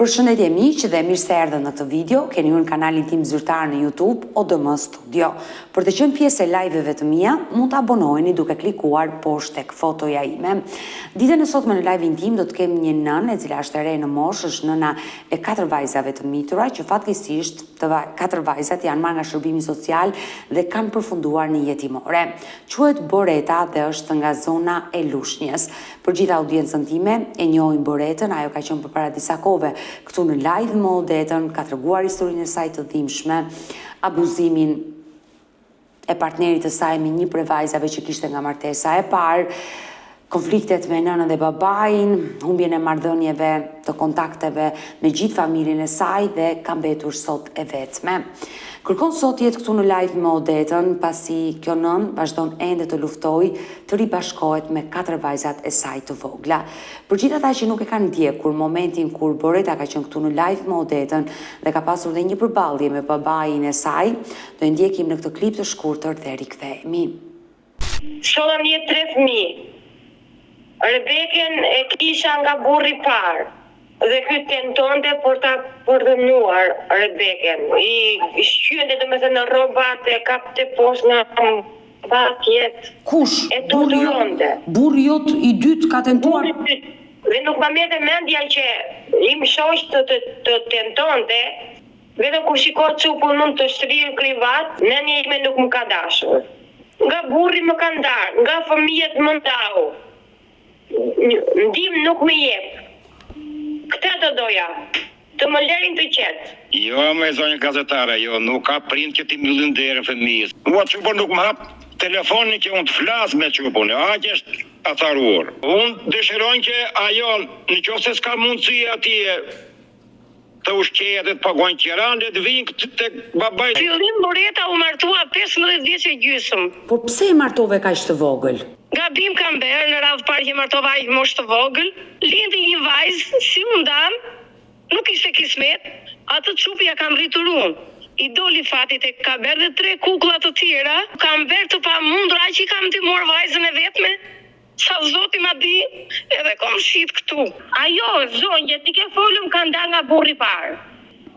Përshëndetje miq dhe mirë se erdhët në këtë video. Keni hyrë në kanalin tim zyrtar në YouTube ODM Studio. Për të qenë pjesë e live-eve të mia, mund të abonoheni duke klikuar poshtë tek fotoja ime. Ditën e sotme në live-in tim do të kem një nënë e cila është e re në moshë, është nëna e 4 vajzave të mitura, që fatkeqësisht të 4 vajzat janë marrë nga shërbimi social dhe kanë përfunduar në jetimore. Quhet Boreta dhe është nga zona e Lushnjës. Për gjithë audiencën time e njohin Boretën, ajo ka qenë përpara disa kohëve këtu në live më odetën, ka treguar historinë e saj të dhimbshme, abuzimin e partnerit të saj me një prej vajzave që kishte nga martesa e parë, konfliktet me nënën dhe babain, humbjen e marrëdhënieve të kontakteve me gjithë familjen e saj dhe ka mbetur sot e vetme. Kërkon sot jetë këtu në live me odetën, pasi kjo nën vazhdon ende të luftoj të ribashkohet me 4 vajzat e saj të vogla. Për gjithë ata që nuk e kanë ndjekur momentin kur Boreta ka qenë këtu në live me odetën dhe ka pasur dhe një përballje me babain e saj, do e ndjekim në këtë klip të shkurtër dhe rikthehemi. Shollëm një 3 fëmijë. Rebeken e kisha nga burri parë. Dhe ky tentonte për ta përdhënuar Rebeken. I shqyente domethënë rrobat e kapte poshtë nga basket. Kush? E torturonte. Burri jot i dytë ka tentuar. Dhe nuk më merrte mendja që im shoq të tentonte, vetëm kur shikoj çupun mund të shtrirë krivat, nënia ime nuk më ka dashur. Nga burri më ka ndarë, nga fëmijët më ndau. Ndim nuk më jep. Këta të doja, të më lerin të qetë. Jo, me zonjë gazetare, jo, nuk ka prind që ti mbyllin derën fëmijës. Ua çupon nuk më hap telefonin që unë të flas me çupun, aq është atharuar. Unë dëshiroj që ajo, nëse s'ka mundësi atje të ushqejë dhe të pagojnë qiran dhe të vinë tek babai. Fillim Boreta u martua 15 vjeç e gjysmë. Por pse e martove kaq të vogël? Gabim kam bërë në radhë parë që martova aq moshë të vogël, lindi një vajzë, si u ndan, nuk ishte kismet, atë çupi ja kam rritur unë. I doli fati tek ka bërë dhe 3 kukulla të tjera, kam bërë të pamundur aq i kam ndihmuar vajzën e vetme. Sa zoti ma di, edhe kom shit këtu. Ajo, zonjë, ti ke folum ka nda nga burri parë.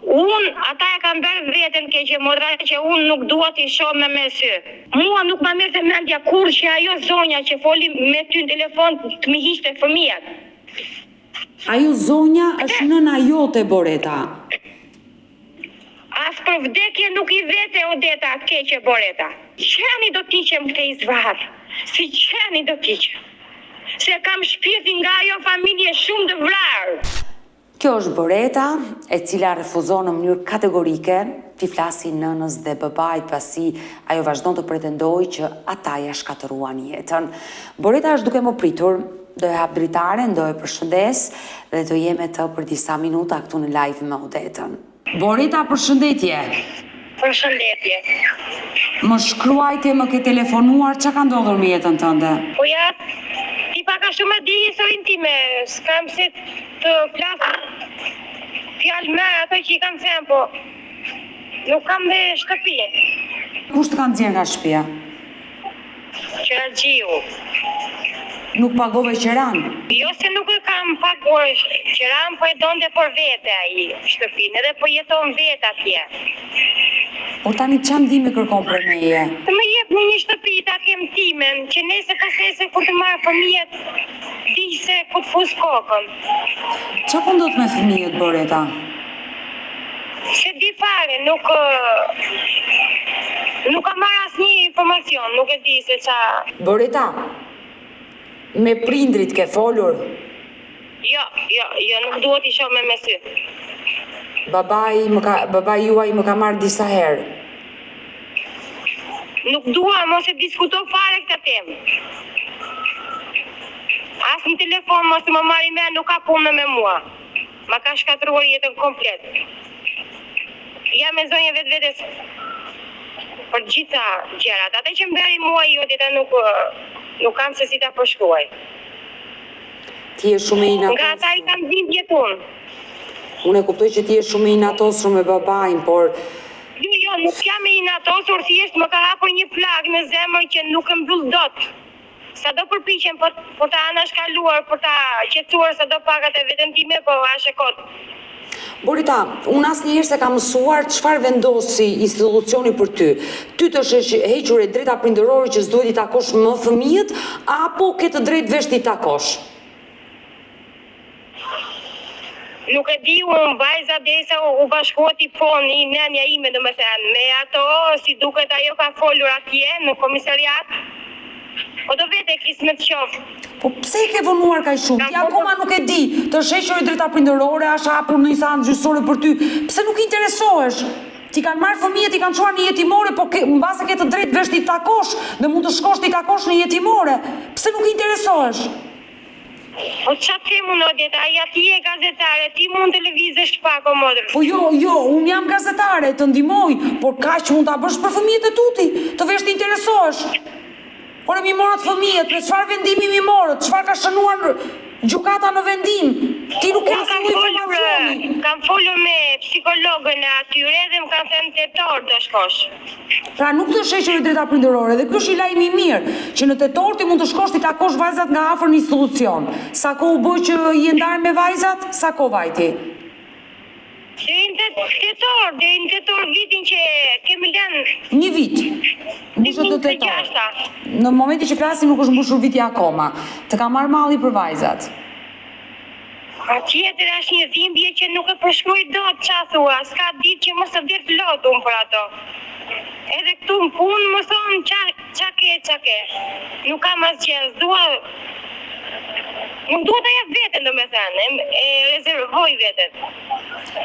Ata e kam bërë veten keqe modra që unë nuk dua t'i shoh me sy. Mua nuk ma merrte mendja kur që ajo zonja që foli me ty në telefon të më hiqte fëmijët. Ajo zonja është nëna jote, Boreta. As për vdekje nuk i vete Odeta atë keqe Boreta. Qeni do t'iqem këtë izvar. Si qeni do t'iqem. Se kam shpirtin nga ajo familje shumë të vrarë. Kjo është Boreta, e cila refuzon në mënyrë kategorike t'i flasi nënës dhe babait, pasi ajo vazhdon të pretendojë që ata ja shkatëruan jetën. Boreta është duke më pritur, do e hap dritaren, do e përshëndes dhe do jeme të për disa minuta këtu në live me odetën. Boreta, përshëndetje. Përshëndetje. Më shkruajtje, më ke telefonuar, çka ka ndodhur me jetën tënde? Po ja, ti paka shumë e di historinë time, s'kam se të flasë fjalë me ato që i kam thënë, po nuk kam dhe shtëpi. Kush të kanë nxjerrë nga shtëpia? Qeragjiu. Nuk pagove qiran? Jo se nuk e kam paguar qiran, po e donte për vete ai shtëpinë, edhe po jeton vetë atje. Por tani ç'a ndihmë kërkon për meje? Të më jep një shtëpi ta kem timen, që nesër pas nesër kur të marr fëmijët, di se ku të fus kokën. Ç'a po ndodh me fëmijët, Boreta? Se di fare, nuk kam marrë asnjë informacion, nuk e di se ça. Boreta, me prindrit ke folur? Jo, nuk duhet i shoh me sy. Babai juaj më ka marrë disa herë. Nuk dua mos e diskuto fare këtë temë. As në telefon mos më marri me, nuk ka punë me mua. Ma ka shkatruar jetën komplet. Ja me zonjë vetes për gjitha gjërat. Ata që mberi mua Odeta nuk kam se si ta përshkruaj. Ti je shumë i nga ata i kam dhimbë jetun. Unë e kuptoj që ti je shumë i inatosur me babain, por Jo, nuk jam i inatosur, thjesht më ka hapur një plagë në zemër që nuk e mbyll dot. Sa do përpiqem për ta anashkaluar, për ta qetësuar sa do pakat e vetëm time, po ashe kot. Borita, unë asnjëherë se kam mësuar çfarë vendosi institucioni për ty. Ty të është hequr e drejta prindërore që s'duhet i takosh më fëmijët, apo ke të drejtë vesh t'i takosh? Nuk e di unë vajza derisa u bashkuati poni nënja ime domethënë me ato si duket ajo ka folur atje në komisariat. O do vete kismet qoftë. Po pse i ke vonuar kaq shumë? Ti akoma nuk e di. Të sheshur drejta prindërore, është hapur në instancë gjyqësore për ty. Pse nuk i interesohesh? Ti kanë marrë fëmijët, i kanë çuar në jetimore, po mbase ke të drejtë vesh ti takosh dhe mund të shkosh ti takosh në jetimore. Pse nuk i interesohesh? O çfarë them unë Odeta, ai aty e gazetare, ti mund të lëvizësh pak o modër. Po jo, unë jam gazetare, të ndihmoj, por kaq mund ta bësh për fëmijët e tuti, të vesh të interesohesh. Por mi morët fëmijët, me çfarë vendimi mi morët, çfarë ka shënuar gjykata në vendim? Ti nuk ke asnjë informacioni. Kam folur me psikologën e atyre dhe më kanë thënë tetor të shkosh. Pra nuk të sheshur i drejta prindërore, dhe ky është i lajmi i mirë, që në tetor ti mund të shkosh ti takosh vajzat nga afër në institucion. Sa kohë u bë që je ndarë me vajzat? Sa kohë vajti? Deri në tetor vitin që kemi lënë. Një vit. Mbushët në tetor. Në momentin që flasim nuk është mbushur viti akoma. Të ka marrë malli për vajzat. Tjetër është një dhimbje që nuk e përshkruaj dot çfarë thua, s'ka ditë që mos të vjet lot unë për ato. Edhe këtu në punë më thonë qa ke. Nuk kam asgjë, nuk duhet të jap veten domethënë, e rezervoj veten.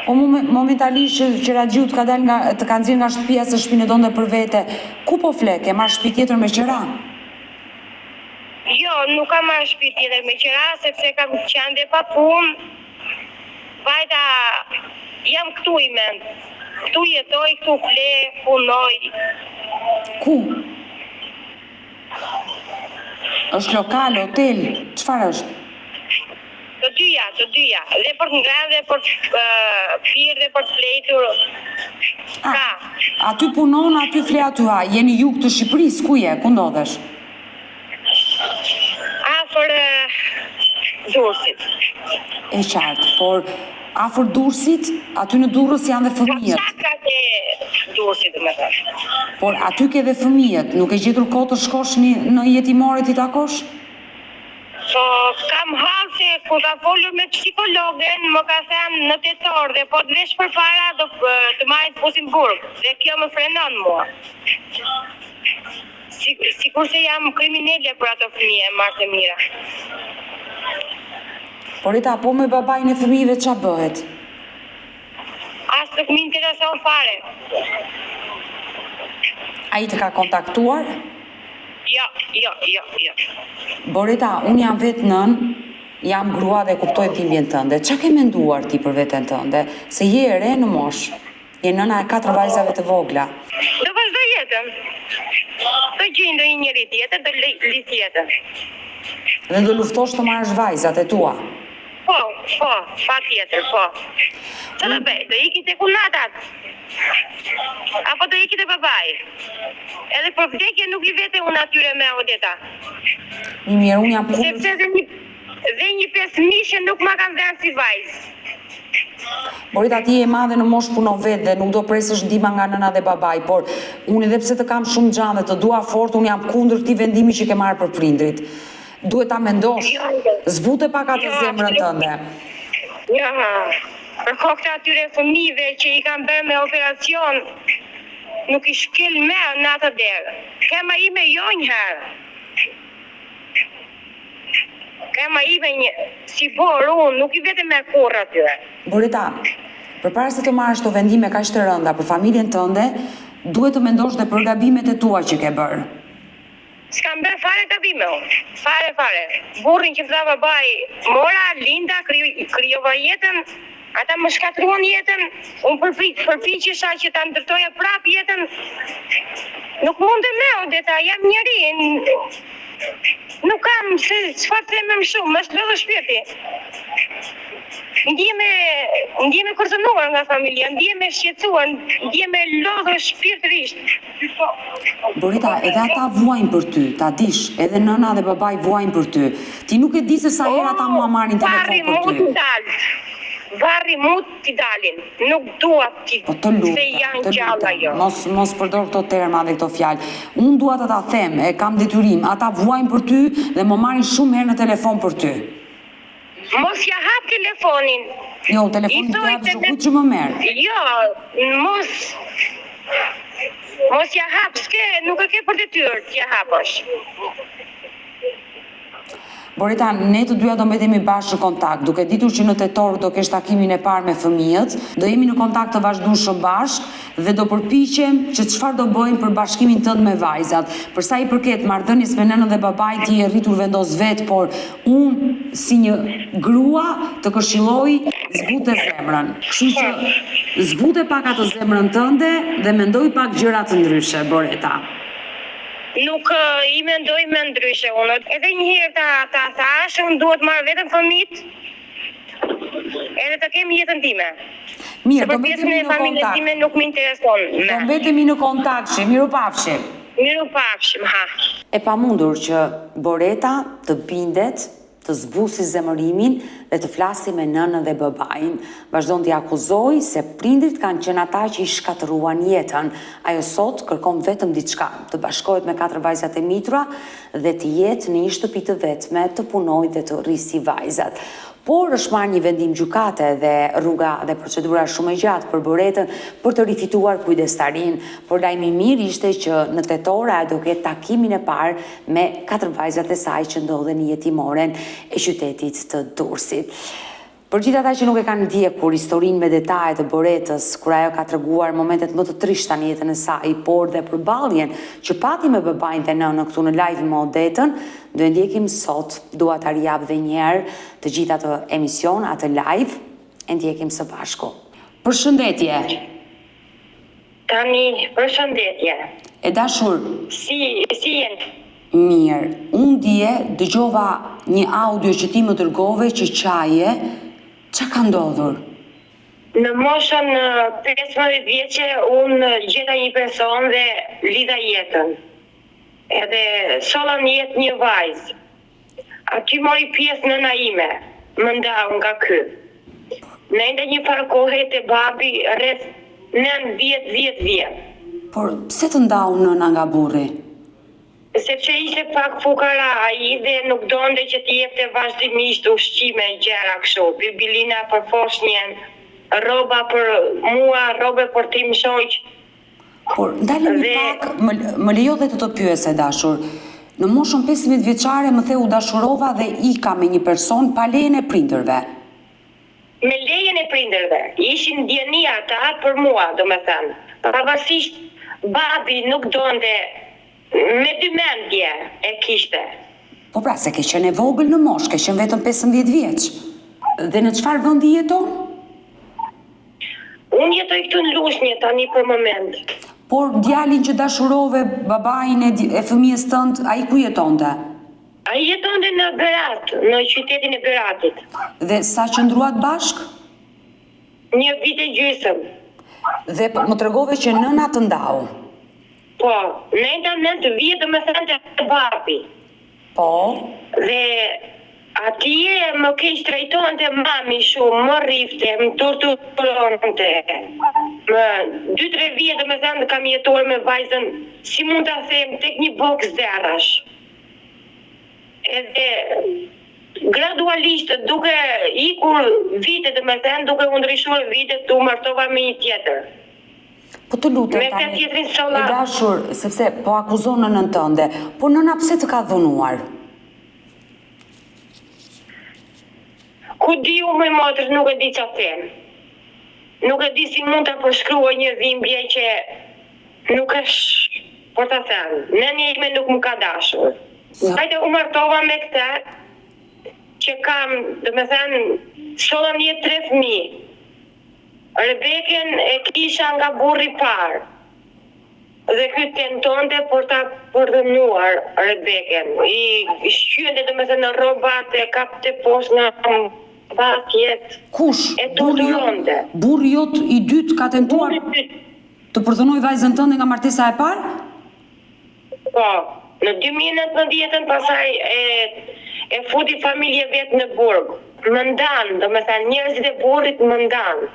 Po momentalisht që Raxhiu të ka dalë të ka nxjerrë nga shtëpia se shtëpinë donte për vete, ku po flek? E marr shtëpi tjetër me qira? Jo, nuk kam marrë shtëpi tjetër me qira sepse kam qenë pa punë. Vajta jam këtu i mend. Këtu jetoj, këtu fle, punoj. Ku? Është lokal, hotel, çfarë është? Të dyja, dhe për të ngrënë dhe për të pirë dhe për të fletur. Ka. Aty punon, aty fle, aty ha. Jeni jug të Shqipërisë, ku je? Ku ndodhesh? Afër Durrësit. E qartë, por afër Durrësit, aty në Durrës janë dhe fëmijët. Qakat e Durrësit, domethënë. Por aty ke dhe fëmijët, nuk e gjetur kohë të shkosh në jetimore ti takosh? Po kam hapse kur ka folur me psikologën, më ka thënë në tetor dhe po të vesh përpara do të marrë Pusimburg dhe kjo më frenon mua. Sikur se jam kriminale për ato fëmijë, marrë të mira. Por Rita, po me babajnë e fëmijëve ç'a bëhet? As nuk më intereson fare. Ai të ka kontaktuar? Jo. Borita, unë jam vetë nën, jam grua dhe kuptoj dhimbjen tënde. Ç'a ke menduar ti për veten tënde? Se je e re në moshë. Je nëna e 4 vajzave të vogla. Do vazhdoj jetën. Do gjej ndonjë njeri tjetër, do lis jetën. Dhe do luftosh të marrësh vajzat e tua? Po, patjetër, po. Ç'a do bëj? Do iki te kunatat? Apo do iki te babai? Edhe për vdekje nuk i vete unë atyre me Odeta. Mirë, unë jam punë. Sepse dhe një pesëmishë nuk ma kanë dhënë si vajzë. Borita, ti je madhe në moshë punon vetë dhe nuk do presësh ndihmë nga nëna dhe babai, por unë edhe pse të kam shumë gjanë dhe të dua fort, unë jam kundër këtij vendimi që ke marrë për prindrit. Duhet ta mendosh. Zbute pak atë zemrën tënde. Ja, për kokët atyre fëmijëve që i kanë bërë me operacion, nuk i shkel me në atë derë. Kema ime jo njëherë. Kema ime si borë unë, nuk i vete me kurrë atyre. Borita, përpara se të marrësh këto vendime kaq të rënda për familjen tënde, duhet të mendosh dhe për gabimet e tua që ke bërë. S'kam bërë fare gabime unë. Fare. Burrin që vda babai mora, linda, krijova jetën, ata më shkatruan jetën, unë përpiqesha që ta ndërtoja prap jetën. Nuk mundem me Odeta, jam njeri. Nuk kam se çfarë them më shumë, më shpëllë shpirti. Ndjeme kërcënuar nga familja, ndjeme shqetësuar, ndjeme lodhur shpirtërisht. Borita, edhe ata vuajnë për ty, ta dish, edhe nëna dhe babai vuajnë për ty. Ti nuk e di se sa herë ata mua marrin telefon për ty. varri mu t'i dalin. Nuk dua t'i Po të lutem, se janë të gjalla lutem. jo. Mos përdor këto terma dhe këto fjalë. Unë dua të ta them, e kam detyrim, ata vuajnë për ty dhe më marrin shumë herë në telefon për ty. Mos ja hap telefonin. Jo, telefonin të japë që kujtë që më merë. Jo, mos ja hap, nuk e ke për detyrë t'ja hapësh. Boreta, ne të dyja do mbetemi bashkë në kontakt, duke ditur që në tetor do kesh takimin e parë me fëmijët, do jemi në kontakt të vazhdueshëm bashkë dhe do përpiqem që çfarë do bëjmë për bashkimin tënd me vajzat. Për sa i përket marrëdhënies me nënën dhe babait, ti je rritur vendos vet, por unë si një grua të këshilloj zbute zemrën. Kështu që zbute pak atë zemrën tënde dhe mendoj pak gjëra të ndryshe, Boreta. Nuk i mendoj me ndryshe unë. Edhe një herë ta thash, unë duhet marrë vetëm fëmijët, edhe të kem jetën time. Mirë, do Se për pjesën mbetemi e në familjes kontakt. time nuk më intereson. Do mbetemi në kontakt, mirupafshim. Mirupafshim, ha. E pamundur që Boreta të bindet, të zbusi zemërimin dhe të flasi me nënën dhe babain. Vazhdon t'i akuzoj se prindrit kanë qenë ata që i shkatëruan jetën. Ajo sot kërkon vetëm diçka, të bashkohet me 4 vajzat e mitura dhe të jetë në një shtëpi të vetme, të punoj dhe të rrisi vajzat. Por është marrë një vendim gjykate dhe rruga dhe procedura shumë e gjatë për Boretën për të rifituar kujdestarin, por lajmi i mirë ishte që në tetor ajo do ketë takimin e parë me 4 vajzat e saj që ndodhen në jetimoren e qytetit të Durrësit. Për gjithë ata që nuk e kanë ndjekur historinë me detajet e Boretës, kur ajo ka treguar momentet më të trishta në jetën e saj, por dhe përballjen që pati me babain dhe nënën këtu në live me Odetën, do e ndjekim sot, dua ta rijap edhe një herë të gjithë atë emision, atë live, e ndjekim së bashku. Përshëndetje. Tani, përshëndetje. E dashur, Si jenë? mirë. Unë dëgjova një audio që ti më dërgove që qaje, ç'a ka ndodhur? Në moshën 15 vjeçe unë gjeta një person dhe lidha jetën. Edhe solla në jetë një vajzë. Aty mori pjesë nëna ime, më ndau nga ky. Në ende një farë kohë te babi rreth 9-10 vjet. Por pse të ndau nëna nga burri? Sepse ishte pak fukara ai dhe nuk donte që t'i jepte vazhdimisht ushqime gjëra kështu, bibilina për foshnjën, rroba për mua, rrobe për tim shoq. Por ndalemi pak, më lejo dhe të pyes e dashur. Në moshën 15 vjeçare më the u dashurova dhe ika me një person pa lejen e prindërve. Me lejen e prindërve, ishin djeni ata për mua, domethënë. Pavarësisht babi nuk donte, me dy mendje e kishte. Po pra, se ke qenë e vogël në moshë, ke qenë vetëm 15 vjeç. Dhe në çfarë vendi jeton? Unë jetoj këtu në Lushnjë tani për moment. Por djalin që dashurove, babain e fëmijës tënd, ai ku jetonte? Ai jetonte në Berat, në qytetin e Beratit. Dhe sa qëndruat bashk? Një vit e gjysmë. Dhe më tregove që nëna të ndau. Po, nënda 9 vjet do më thënë të babi. Po. Dhe atje më keq trajtonte mami shumë, më rrifte, më torturonte. Më 2-3 vjet do më thënë kam jetuar me vajzën, si mund ta them, tek një boks zerrash. Edhe gradualisht duke ikur vitet do më thënë, duke u ndryshuar vitet, u martova me një tjetër. Po të lutem Me tani, këtë tjetrin solla. e dashur, sepse po akuzon nënën tënde, po nëna pse të ka dhunuar? Ku di u më motër, nuk e di qa them. Nuk e di si mund të përshkruaj një dhimbje që nuk është, po të them, nënia ime nuk më ka dashur. Hajde u martova me këtë, që kam, do me thënë, solla një 3 fëmijë. Rebeken e kisha nga burri parë. Dhe ky tentonte për ta përdhënuar Rebeken. I shqynte do me thënë në rrobat e kapte poshtë në patjet. Kush? E torturonte. Burri jot i dytë ka tentuar të përdhënoj vajzën tënde nga martesa e parë? Po, në 2019 pasaj e futi familje vetë në burg. Më ndanë, do me thënë, njerëzit e burrit më ndanë.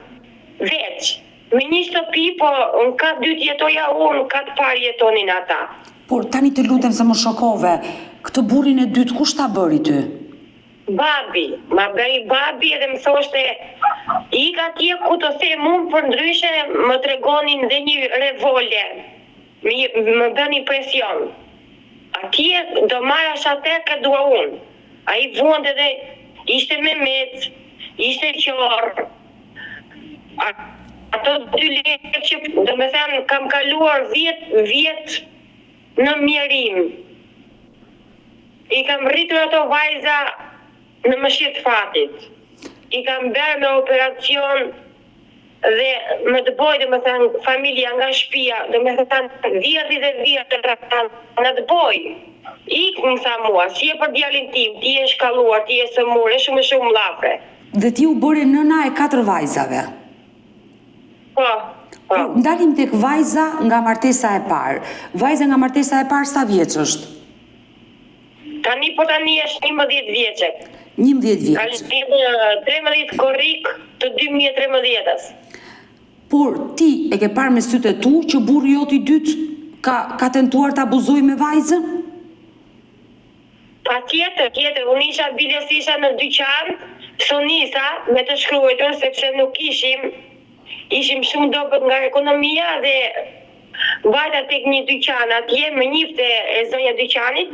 Veç, me një shtëpi, po në katë dytë jetoja unë, në katë parë jetonin ata. Por tani të lutem se më shokove, këtë burrin e dytë kush ta bëri ty? Babi, ma bëri babi edhe më thoshte, ik atje ku të them unë, për ndryshe më tregonin dhe një revolver. Më bëni presion. Atje do marrash atë që dua unë. Ai vonte dhe ishte me met, ishte qorë. Ato 2 lekë që do me thënë kam kaluar 10 vjet në mjerim. I kam rritur ato vajza në mëshirë të fatit. I kam bërë me operacion dhe më të bojë, dhe më thënë, familja nga shtëpia, dhe më thënë, vjerri dhe vjerë në të bojë. Ikë më tha mua, si e për djalin tim, ti e shkalluar, ti e sëmur, e shumë llafre. Dhe ti u bëre nëna e 4 vajzave. Po. Ndalim tek vajza nga martesa e parë. Vajza nga martesa e parë sa vjeç është? Tani është 11 vjeçe. 11 vjeç. Ka 13 korrik të 2013-s. Por ti e ke parë me sytë e tu që burri jot i dytë ka tentuar të abuzoj me vajzën? Tjetër, unë isha biles isha në dyqan, sonisa me të shkruajtur sepse nuk ishim shumë dobët nga ekonomia dhe vajta tek një dyqan atje me njifte e zonja dyqanit,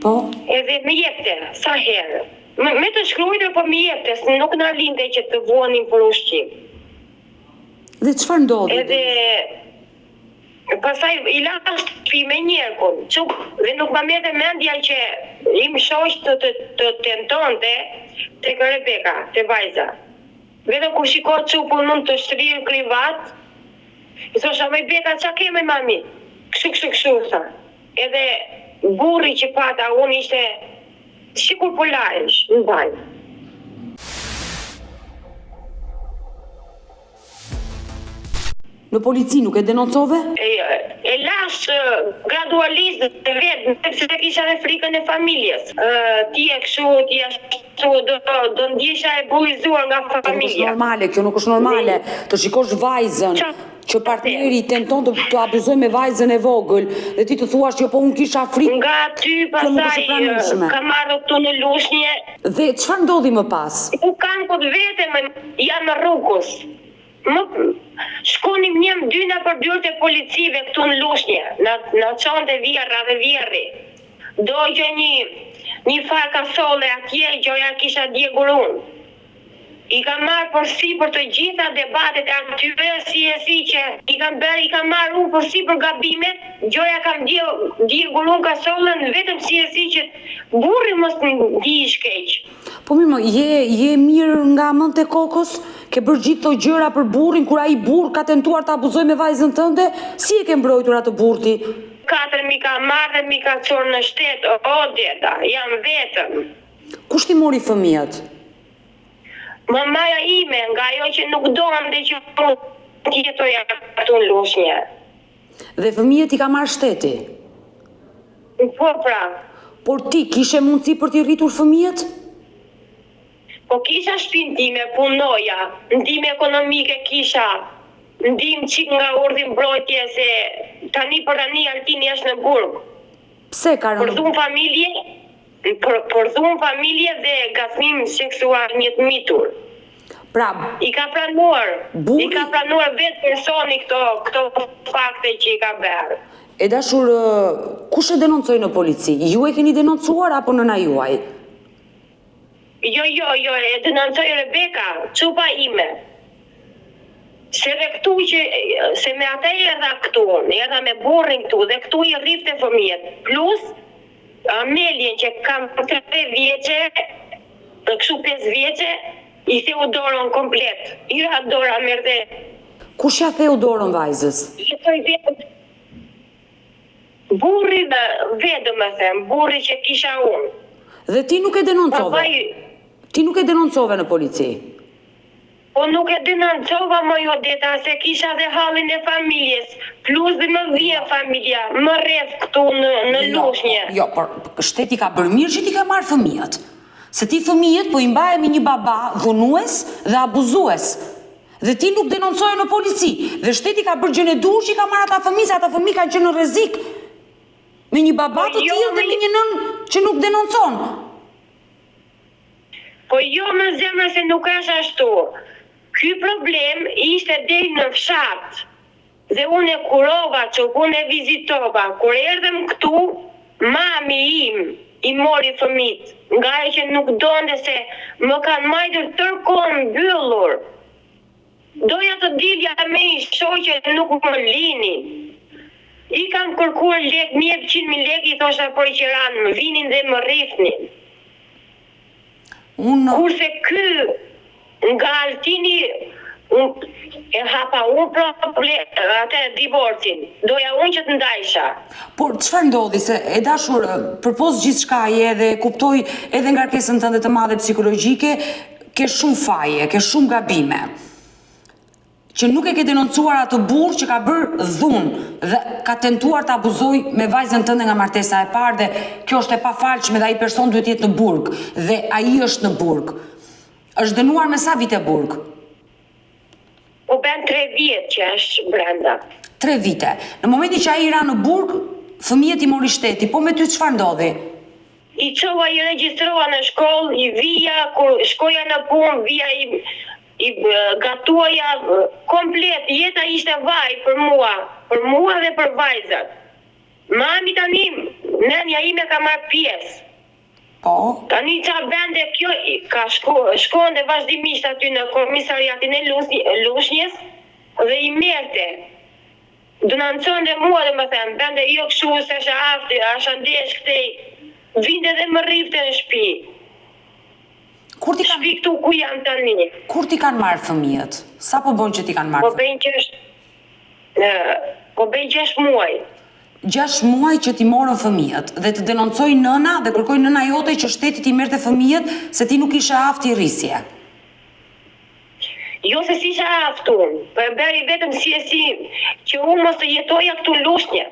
Po? edhe me jepte, sa herë. Me të shkruajtur po me jepte, nuk na linte që të vuanin për ushqim. Dhe çfarë ndodhi? Edhe pastaj i la shtëpi me njerkun, dhe nuk ma merrte mendja që im shoq të tentonte tek Rebeka, te vajza. Vetëm kur shikoj çupun mund të shtrirë krivat, i thosha me Beka, qa keme mami? Kështu tha. Edhe burri që pata unë ishte sikur po lahesh në banjë. Në polici nuk e denoncove? E lash gradualisht të vetë, sepse të kisha dhe frikën e familjes. Ti e kështu, ti ashtu, do ndjesha e bullizuar nga familja. Kjo nuk është normale, të shikosh vajzën, që partneri tenton të abuzoj me vajzën e vogël, dhe ti të thuash që po unë kisha frikë. Nga ty pasaj kam marrë këtu në lushnje. Dhe çfarë ndodhi më pas? Nuk kanë këtë vete, janë në rrugës. Shkonim njëm dyna për dyrët e policive këtu në lushnje, në çonte vjerra dhe vjerri. Dojgjë një farka sole atje, gjoja kisha djegur unë. I kam marrë përsi për të gjitha debatet e atyre, si që i kam marrë unë përsi për gabimet, gjoja kam djegur unë kasolën, vetëm si që burri mos në di i shkeq. Po mirë, je mirë nga mend e kokës? Ke bërë gjithë këto gjëra për burrin, kur ai burr ka tentuar të abuzoj me vajzën tënde? Si e ke mbrojtur atë burti? 4 mi ka marrë dhe mi ka çorë në shtet, deta, jam vetëm. Kush ti mori fëmijët? Mamaja ime, nga ajo që nuk donte që unë jetoja këtu në lushnje. Dhe fëmijët i ka marrë shteti? Po pra. Por ti kishe mundësi për t'i rritur fëmijët? Po kisha shtëpinë time, punoja, ndihmë ekonomike kisha, ndihmë çik nga urdhri mbrojtje se tani Altini është në burg. Pse ka rënë? Për dhunë familje dhe gasnim seksual një të mitur. Pra, I ka pranuar vetë personi këto fakte që i ka bërë. E dashur, kush e denoncoi në polici? Ju e keni denoncuar apo nëna juaj? Jo, e denoncoi Rebeka, çupa ime. Se dhe këtu se me ata erdha këtu, erdha me burrin këtu dhe këtu i rrifte fëmijët. Plus Amelien që kam 3 vjeçe, kështu 5 vjeçe, i theu dorën komplet. I ra dora merte. Kush ja theu dorën vajzës? Burri vetë më them, burri që kisha unë. Dhe ti nuk e denoncove? Ti nuk e denoncove në polici? Po nuk e denoncova më deta, se kisha dhe hallin e familjes, plus dhe më vjen familja, më rreth këtu në lushnje. Jo, por shteti ka bërë mirë që ti ka marrë fëmijët. Se ti fëmijët po i mbaje me një baba dhunues dhe abuzues. Dhe ti nuk denoncoje në polici. Dhe shteti ka bërë gjën e duhur që i ka marrë ata fëmijë, se ata fëmijë kanë qenë në rrezik. Me një baba të tillë dhe me një nën që nuk denoncon. Po jo më zemra se nuk është ashtu. Ky problem ishte deri në fshat. Dhe unë e kurova që unë e vizitova. Kur erdhem këtu, mami im i mori fëmijët, nga e që nuk donte se më kanë majtur tërkohën mbyllur. Doja të dilja me i shoqe nuk më linin. I kam kërkuar lek, 100.000 lekë, i thosha për që ranë, më vinin dhe më rrifnin. Kurse ky nga Altini e hapa unë problem atë divorcin. Doja unë që të ndajsha. Por çfarë ndodhi, se e dashur përpos gjithçkaje edhe kuptoj edhe ngarkesën tënde të madhe psikologjike, ke shumë faje, ke shumë gabime. Që nuk e ke denoncuar atë burr që ka bërë dhunë dhe ka tentuar të abuzoj me vajzën tënde nga martesa e parë, dhe kjo është e pafalshme dhe ai person duhet jetë në burg dhe ai është në burg. Është dënuar me sa vite burg? Po ben 3 vjet që është brenda. 3 vite. Në momentin që ai ra në burg, fëmijët i mori shteti, po me ty çfarë ndodhi? I çova, i regjistrova në shkollë, i vija, kur shkoja në punë, vija i gatuaja, komplet, jeta ishte vaj për mua dhe për vajzat. Mami tani, nënja ime ka marrë pjesë. Po? Tani qa bende kjo ka shkon dhe vazhdimisht aty në komisariatin e Lushnjës dhe i merte. Dënancon dhe mua dhe më them, bende jo këshu se është afti, është ndesh këtej, vinde dhe më rrifte në shtëpi. Shtëpi këtu ku jam tani. Kur ti kanë marrë fëmijët? Sa po bën që ti kanë marrë fëmijët? Po bëjnë 6 muaj. 6 muaj që ti morën fëmijët dhe të denoncoj nëna dhe kërkoj nëna jote që shteti ti merrte fëmijët se ti nuk ishe afti rrisje. Jo se si isha aftun, për e beri vetëm si që unë mos të jetoja këtu Lushnjë.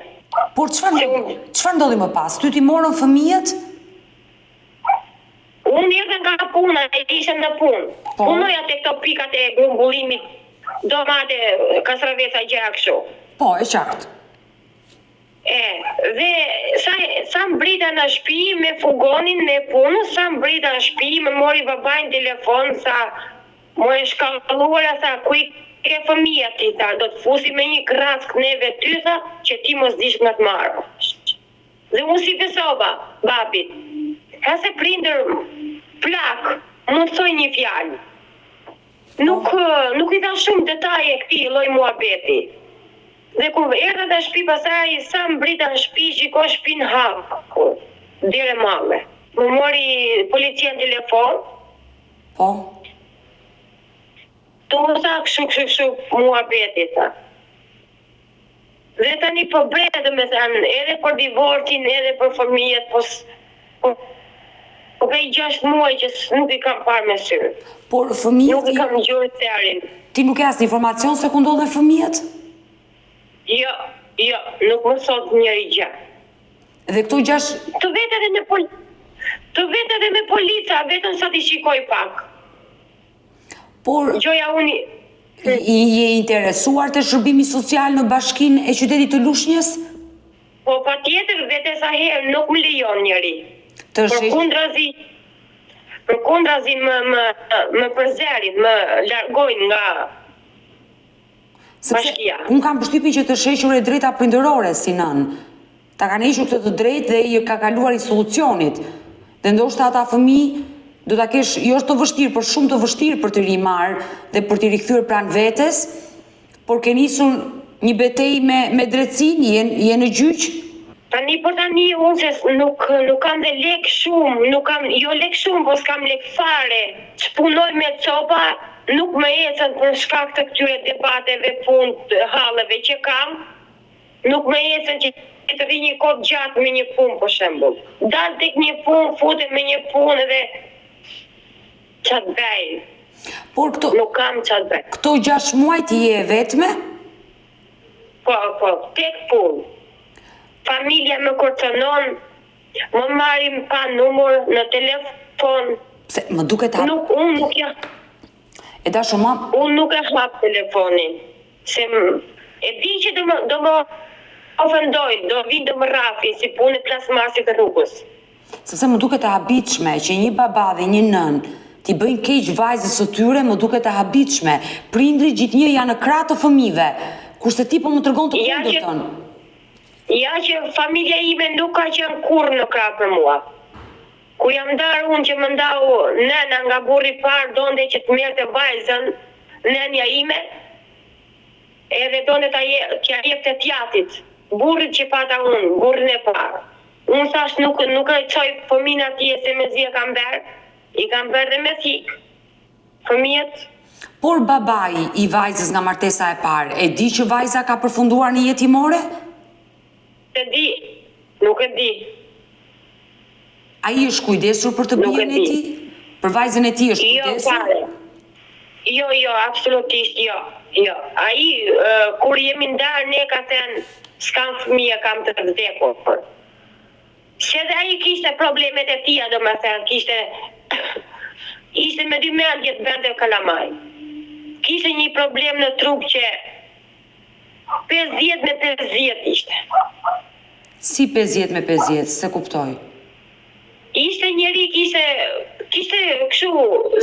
Por çfarë ndodhi më pas? Ty ti morën fëmijët? Unë erdhe nga puna, ishe në punë. Punoja te këto pikat e grumbullimit, domate, kastravesa, gjëra kështu. Po, e qartë. Dhe sa mbrita në shtëpi me fugonin në punë, sa mbrita në shtëpi më mori babajnë telefon, sa më e shkalluara, sa ku i ke fëmija ti, sa do të fusi me një krask neve ty, sa që ti mos dish nga të marrë. Dhe unë si besova, babit, ka se prindër plak, mund thoj një fjalë. Nuk i dha shumë detaje këti lloj muhabeti. Dhe kur erdha në shtëpi pasaj, sa mbrita në shtëpi, shiko shtëpinë hapur, dire mame. Më mori policia në telefon. Po? Tu më tha kështu muhabeti, tha. Dhe tani po bretë me thënë, edhe për divorcin, edhe për fëmijët, po vej 6 muaj që nuk i kam parë me sy. Por fëmijët... Nuk i kam gjurë serin. Ti nuk e asë informacion se ku ndodhen fëmijët? Jo, nuk më thot njëri gjë. Dhe këto 6... Të vetë edhe me polica, vetëm sa t'i shikoj pak. Por... Gjoja unë... Je interesuar të shërbimi social në bashkinë e qytetit të Lushnjës? Po pa tjetër vete sa herë nuk më lejon njëri. Për kundrazi më përzerin, më largojnë nga... bashkia. Unë kam përshtypjen që të shequr e drejta prindërore si nën. Ta kanë hequr këtë të drejtë dhe i ka kaluar institucionit. Dhe ndoshta ata fëmijë do ta kesh jo është të vështirë, por shumë të vështirë për të rimarr dhe për të rikthyer pranë vetes, por ke nisur një betejë me drejtsinë, je në gjyq. Tani unë se nuk kam dhe lek shumë, jo lek shumë, po s'kam lek fare. Ç'punoj me copa, nuk më ecën për shkak të këtyre debateve, punë, halleve që kam. Nuk më ecën që të rri një kohë gjatë me një punë, për shembull. Dal tek një punë, futem me një punë dhe çat bëj. Por këto nuk kam çat bëj. Këto 6 muaj ti je vetme? Po, tek punë. Familja më kërcënon, më marrim pa numër në telefon, Pse më duket Unë nuk ja... E dashur mam, Unë nuk e hap telefonin. Se e di që do më ofendoj, do vinë do më rafi, si punë e plasmasit të rrugës. sepse më duket e habitshme që një baba dhe një nën t'i bëjnë keq vajzës së tyre, më duket e habitshme. Prindrit gjithnjë janë në krah të fëmijëve, kurse ti po më tregon të kundërtën. Ja që familja ime nuk ka qenë kurrë në krah për mua. Kur jam ndarë unë që më ndau nëna nga burri parë, donte që të merrte vajzën, nënja ime, edhe donte t'ja jepte tjatit, burrit që pata unë, burrin e parë. Unë thash nuk e çoj fëmin atje se me zi e kam berë, i kam berë dhe me thik. Fëmijët. Por babai i vajzës nga martesa e parë, e di që vajza ka përfunduar në jetimore? Se di, nuk e di. Ai është kujdesur për të bijën e tij? Për vajzën e tij është kujdesur? Jo, absolutisht jo. Ai kur jemi ndarë ne ka thënë s'kam fëmijë, kam të vdekur. Se dhe ai kishte problemet e tia, do me thënë, ishte me dy mendje të bënte kalamaj. Kishte një problem në trup që 50 me 50 ishte. Si 50 me 50, se kuptoj. Ishte njeri, kishte kështu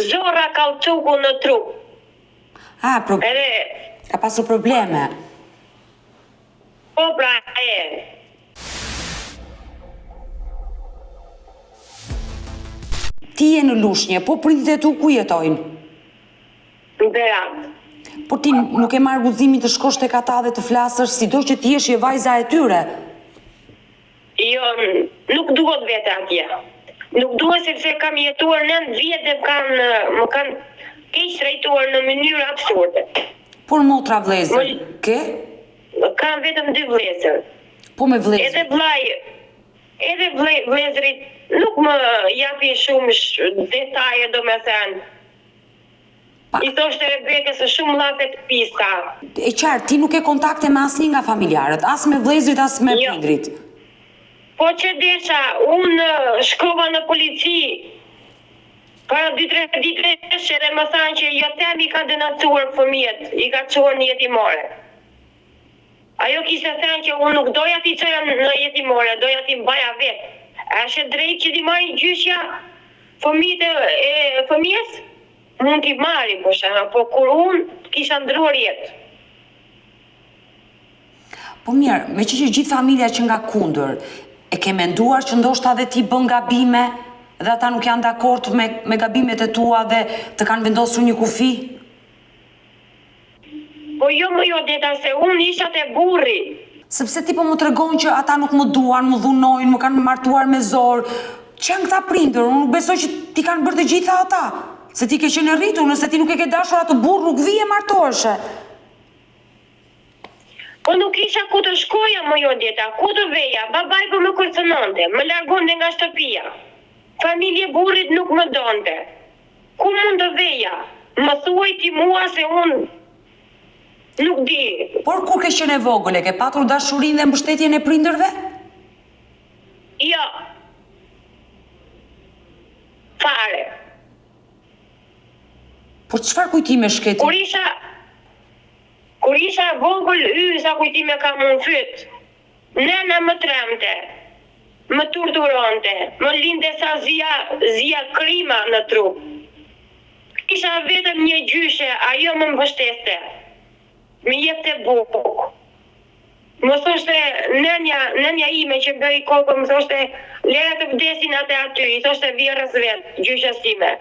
zora kauçuku në trup. Ka pasur probleme. Po pra, Ti je në Lushnjë, po prindit e tu ku jetojnë? Në Berat. Po ti nuk e marrë guximin të shkosh tek ata dhe të flasësh, sido që ti je vajza e tyre? Jo, nuk duhet vete atje. Nuk duhet sepse kam jetuar 9 vjet dhe më kanë keq trajtuar në mënyrë absurde. Por motra vëllezër, ke? Kam vetëm 2 vëllezër. Po me vëllezër. Edhe vëllezërit nuk më japin shumë detaje, do me thënë. I thoshte Rebekës se shumë llafe të pista. E qartë, ti nuk e kontakte me asnjë nga familjarët, as me vëllezërit, as me prindrit. Po që desha, unë shkova në polici para 2-3 ditësh edhe më thanë që jo tem i ka denatuar fëmijët, i ka çuar në jetimore. Ajo kishte thënë që unë nuk doja t'i çoja në jetimore, doja t'i mbaja vetë. Është drejt që t'i marrin gjyqja fëmijës? Mund t'i marri, po kur unë kisha ndruar jetë. Po mirë, me që gjithë familja që nga kundër, e ke menduar që ndoshta dhe ti bën gabime dhe ata nuk janë dakord me gabimet e tua dhe të kanë vendosur një kufi? Po jo më jo deta se unë isha te burri. Sepse ti po më tregon që ata nuk më duan, më dhunojnë, më kanë martuar me zor. Që janë këta prindër? Unë nuk besoj që ti kanë bërë të gjitha ata. Se ti ke qenë rritur, nëse ti nuk e ke dashur atë burr, nuk vije martoheshe. Po nuk isha ku të shkoja më jo djeta, ku të veja, babaj po më kërcënonte, më largonte nga shtëpia. Familje burrit nuk më donte. Ku mund të veja? Më thuaj ti mua se unë nuk di. Por kur ke qenë e vogël, e ke patur dashurinë dhe mbështetjen e prindërve? Jo. Fare. Por çfarë kujtime shketi? Kur isha vogël, sa kujtime kam unë fyt. Nëna më tremte, më torturonte, më linde sa zia krima në trup. Isha vetëm një gjyshe, ajo më mbështeste. Më jepte bukë. Më thoshte nënja ime që bëri kokë, më thoshte lera të vdesin atë aty, i thoshte vjerës vetë, gjyshes time.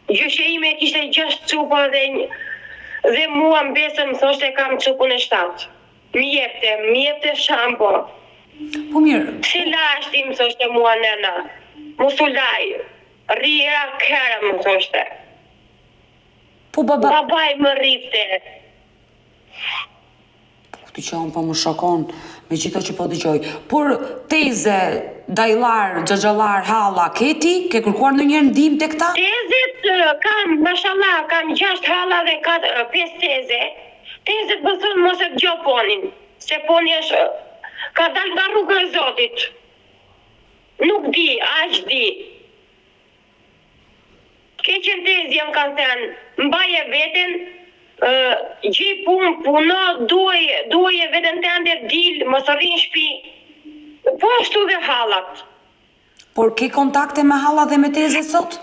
Gjyshe ime kishte 6 cupa dhe mua mbesën më thoshte kam cupën e 7. Mi jepte shampo. Po mirë. Si lashti më thoshte mua nëna. Musulaj. Rira kërë më thoshte. Po babaj më rrifte. Ti që unë po më shokon me gjitho që po dëgjoj. Por teze, dajlar, xhaxhallar, halla, keti? Ke kërkuar ndonjëherë ndihmë tek ta? Tezet kam, mashallah, kam 6 halla dhe 5 teze. Tezet më thonë mos e dëgjoj ponin, se poni është ka dalë nga rruga e Zotit. Nuk di, aq di. ke qëndezi jam ka thënë, mbaje veten, gjej punë, puno, duaj veten tënde, dil, mos rrin shtëpi. Po ashtu dhe hallat. Por ke kontakte me halla dhe me teze sot?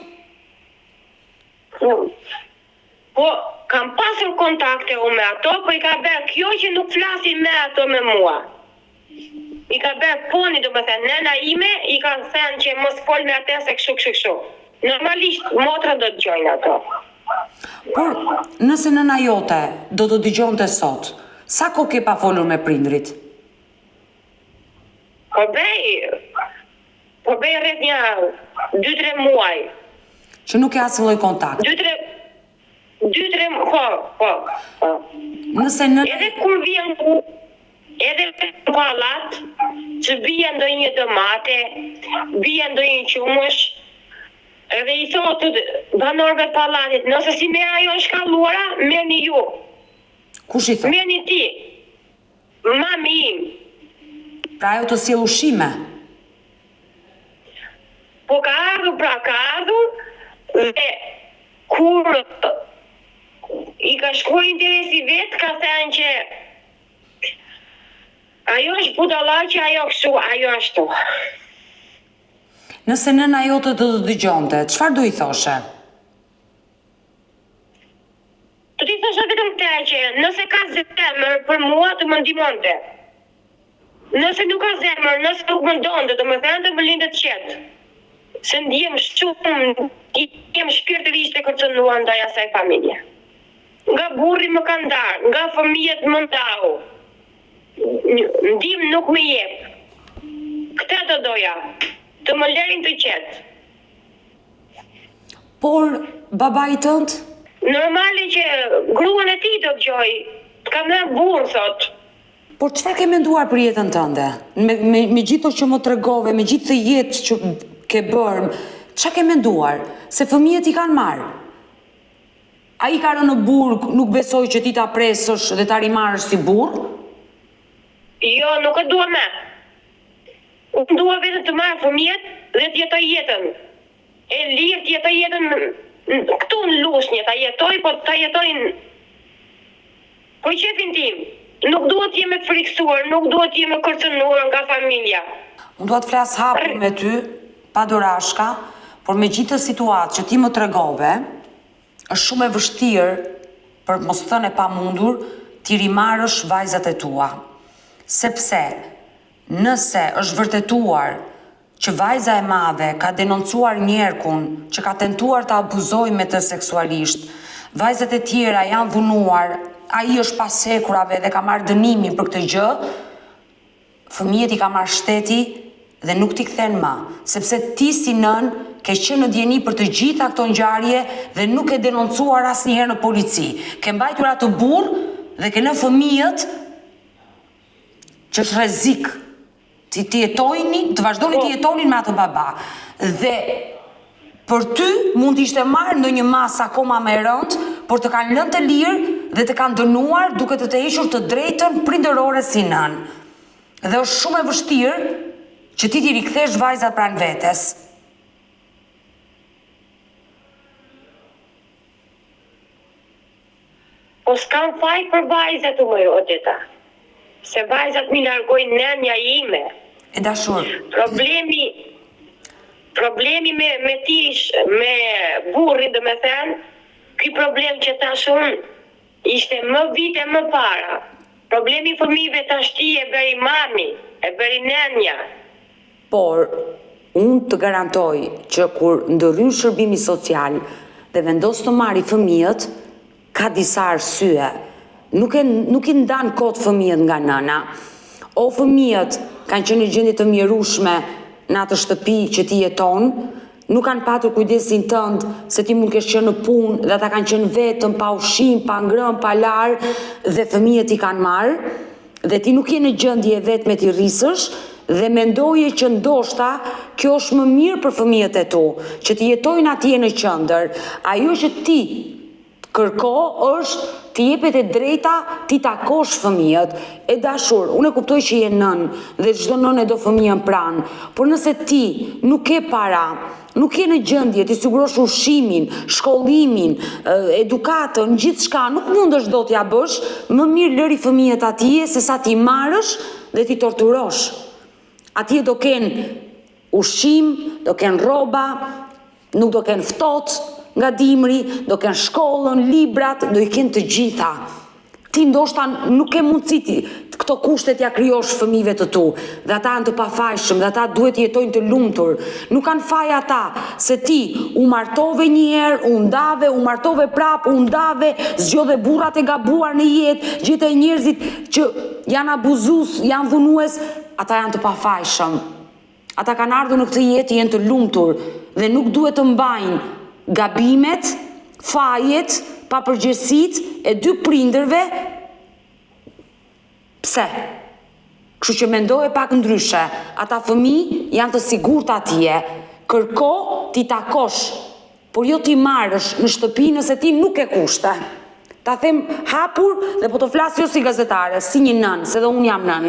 Po, kam pasur kontakte me ato, po i ka bërë kjo që nuk flasin me ato me mua. I ka bërë poni, do më thënë, nëna ime, i ka thënë që mos fol me atë se kështu. Normalisht, motra do të gjojnë ato. Por, nëse nëna jote do të dëgjonte sot, sa kohë ke pa folur me prindrit? Po bëj rreth një 2-3 muaj. Që nuk ke asnjë lloj kontakt. 2-3 po. Nëse nëna Edhe kur vjen edhe në pallat, që bie ndonjë domate, bie ndonjë qumësh, edhe i thotë banorëve të pallatit, nëse si merr ajo shkalluara, merrni ju. kush i thot? Merrni ti. Mami im. Pra ajo të sjell ushqime. Po ka ardhur, dhe kur i ka shkuar interesi vetë, ka thënë që ajo është budallaqe, ajo kështu, ajo ashtu. Nëse nëna jote do të dëgjonte, çfarë do i thoshe? Të ti thosha vetëm këtë që nëse ka zemër për mua të më ndihmonte. Nëse nuk ka zemër, nëse nuk më ndonte, do më thënë të më lindet qetë. Se ndjem shumë, jem shpirtërisht e kërcënuar ndaj asaj familje. Nga burri më ka ndarë, nga fëmijët më ndau. Ndim nuk më jep. Këtë të doja, të më lërin të qetë. Por, babai tënd? Normali që gruan e tij do të gjoj, ka mërë burë, thot. Por çfarë ke menduar për jetën tënde? Me gjithë që më tregove, me gjithë të jetë që ke bërë, çfarë ke menduar? Se fëmijët i kanë marrë. Ai ka rënë në burg, nuk besoj që ti ta presësh dhe ta rimarrësh si burr? Jo, nuk e dua me. Unë dua vetëm të marrë fëmijët dhe të jetoj jetën. E lirë të jetoj jetën këtu në Lushnjë, ta jetoj, po ta jetojnë po qefin tim. Nuk duhet të jemi të friksuar, nuk duhet të jemi kërcënuar nga familja. Unë dua të flas hapur me ty, pa dorashka, por me gjithë të situatë që ti më tregove, është shumë e vështirë, për mos thënë e pamundur, ti rimarrësh vajzat e tua. Sepse, nëse është vërtetuar që vajza e madhe ka denoncuar njerkun, që ka tentuar të abuzojë me të seksualisht, vajzat e tjera janë dhunuar, ai është pas hekurave dhe ka marrë dënimin për këtë gjë, fëmijët i ka marrë shteti dhe nuk t'i kthen më, sepse ti si nën ke qenë në dieni për të gjitha këto ngjarje dhe nuk e denoncuar asnjëherë në polici. Ke mbajtur atë burr dhe ke lënë fëmijët që është rrezik të jetojni, të vazhdoni të jetonin me atë baba. Dhe për ty mund të ishte marrë ndonjë masë akoma më e rëndë, por të kanë lënë të lirë dhe të kanë dënuar duke të hequr të drejtën prindërore si nën. Dhe është shumë e vështirë që ti t'i rikthesh vajzat pranë vetes. Po s'kam faj për vajzat u më Odeta. Se vajzat mi largojnë nënja ime. E dashur. Problemi me tish, me burrin, dhe me thënë, ky problem që tash unë ishte më vite më para. Problemi fëmijëve tash ti e bëri mami, e bëri nënja. Por, unë të garantoj që kur ndërryn shërbimi social dhe vendos të marrë fëmijët, ka disa arsye. Nuk i ndan kot fëmijët nga nëna. O fëmijët kanë qenë në gjendje të mjerueshme në atë shtëpi që ti jeton, nuk kanë patur kujdesin tënd se ti mund kesh qenë në punë dhe ata kanë qenë vetëm pa ushqim, pa ngrënë, pa lar dhe fëmijët i kanë marrë dhe ti nuk je në gjendje vetëm t'i rrisësh dhe mendoje që ndoshta kjo është më mirë për fëmijët e tu, që ti jetojnë atje në qendër. Ajo që ti kërko është ti jepet e drejta ti takosh fëmijët. E dashur, unë e kuptoj që je nën dhe çdo nën e do fëmijën pranë, por nëse ti nuk ke para, nuk je në gjendje të sigurosh ushqimin, shkollimin, edukatën, gjithçka, nuk mundesh do t'ja bësh, më mirë lëri fëmijët atje se sa ti marrësh dhe ti torturosh. Atje do kenë ushqim, do kenë rroba, nuk do kenë ftohtë nga dimri, do kenë shkollën, librat, do i kenë të gjitha. Ti ndoshta nuk ke mundësi këto kushtet ja krijosh fëmijëve të tu, dhe ata janë të pafajshëm, dhe ata duhet jetojnë të lumtur. Nuk kanë faj ata se ti u martove një herë, u ndave, u martove prap, u ndave, zgjodhe burrat e gabuar në jetë, gjete njerëzit që janë abuzues, janë dhunues, ata janë të pafajshëm. Ata kanë ardhur në këtë jetë, janë të lumtur dhe nuk duhet të mbajnë gabimet, fajet, papërgjegjësitë e dy prindërve. Pse? Kështu që mendoje pak ndryshe. Ata fëmijë janë të sigurt atje. Kërko ti takosh, por jo ti marrësh në shtëpi nëse ti nuk e kushte. Ta them hapur dhe po të flas jo si gazetare, si një nën, se dhe unë jam nën.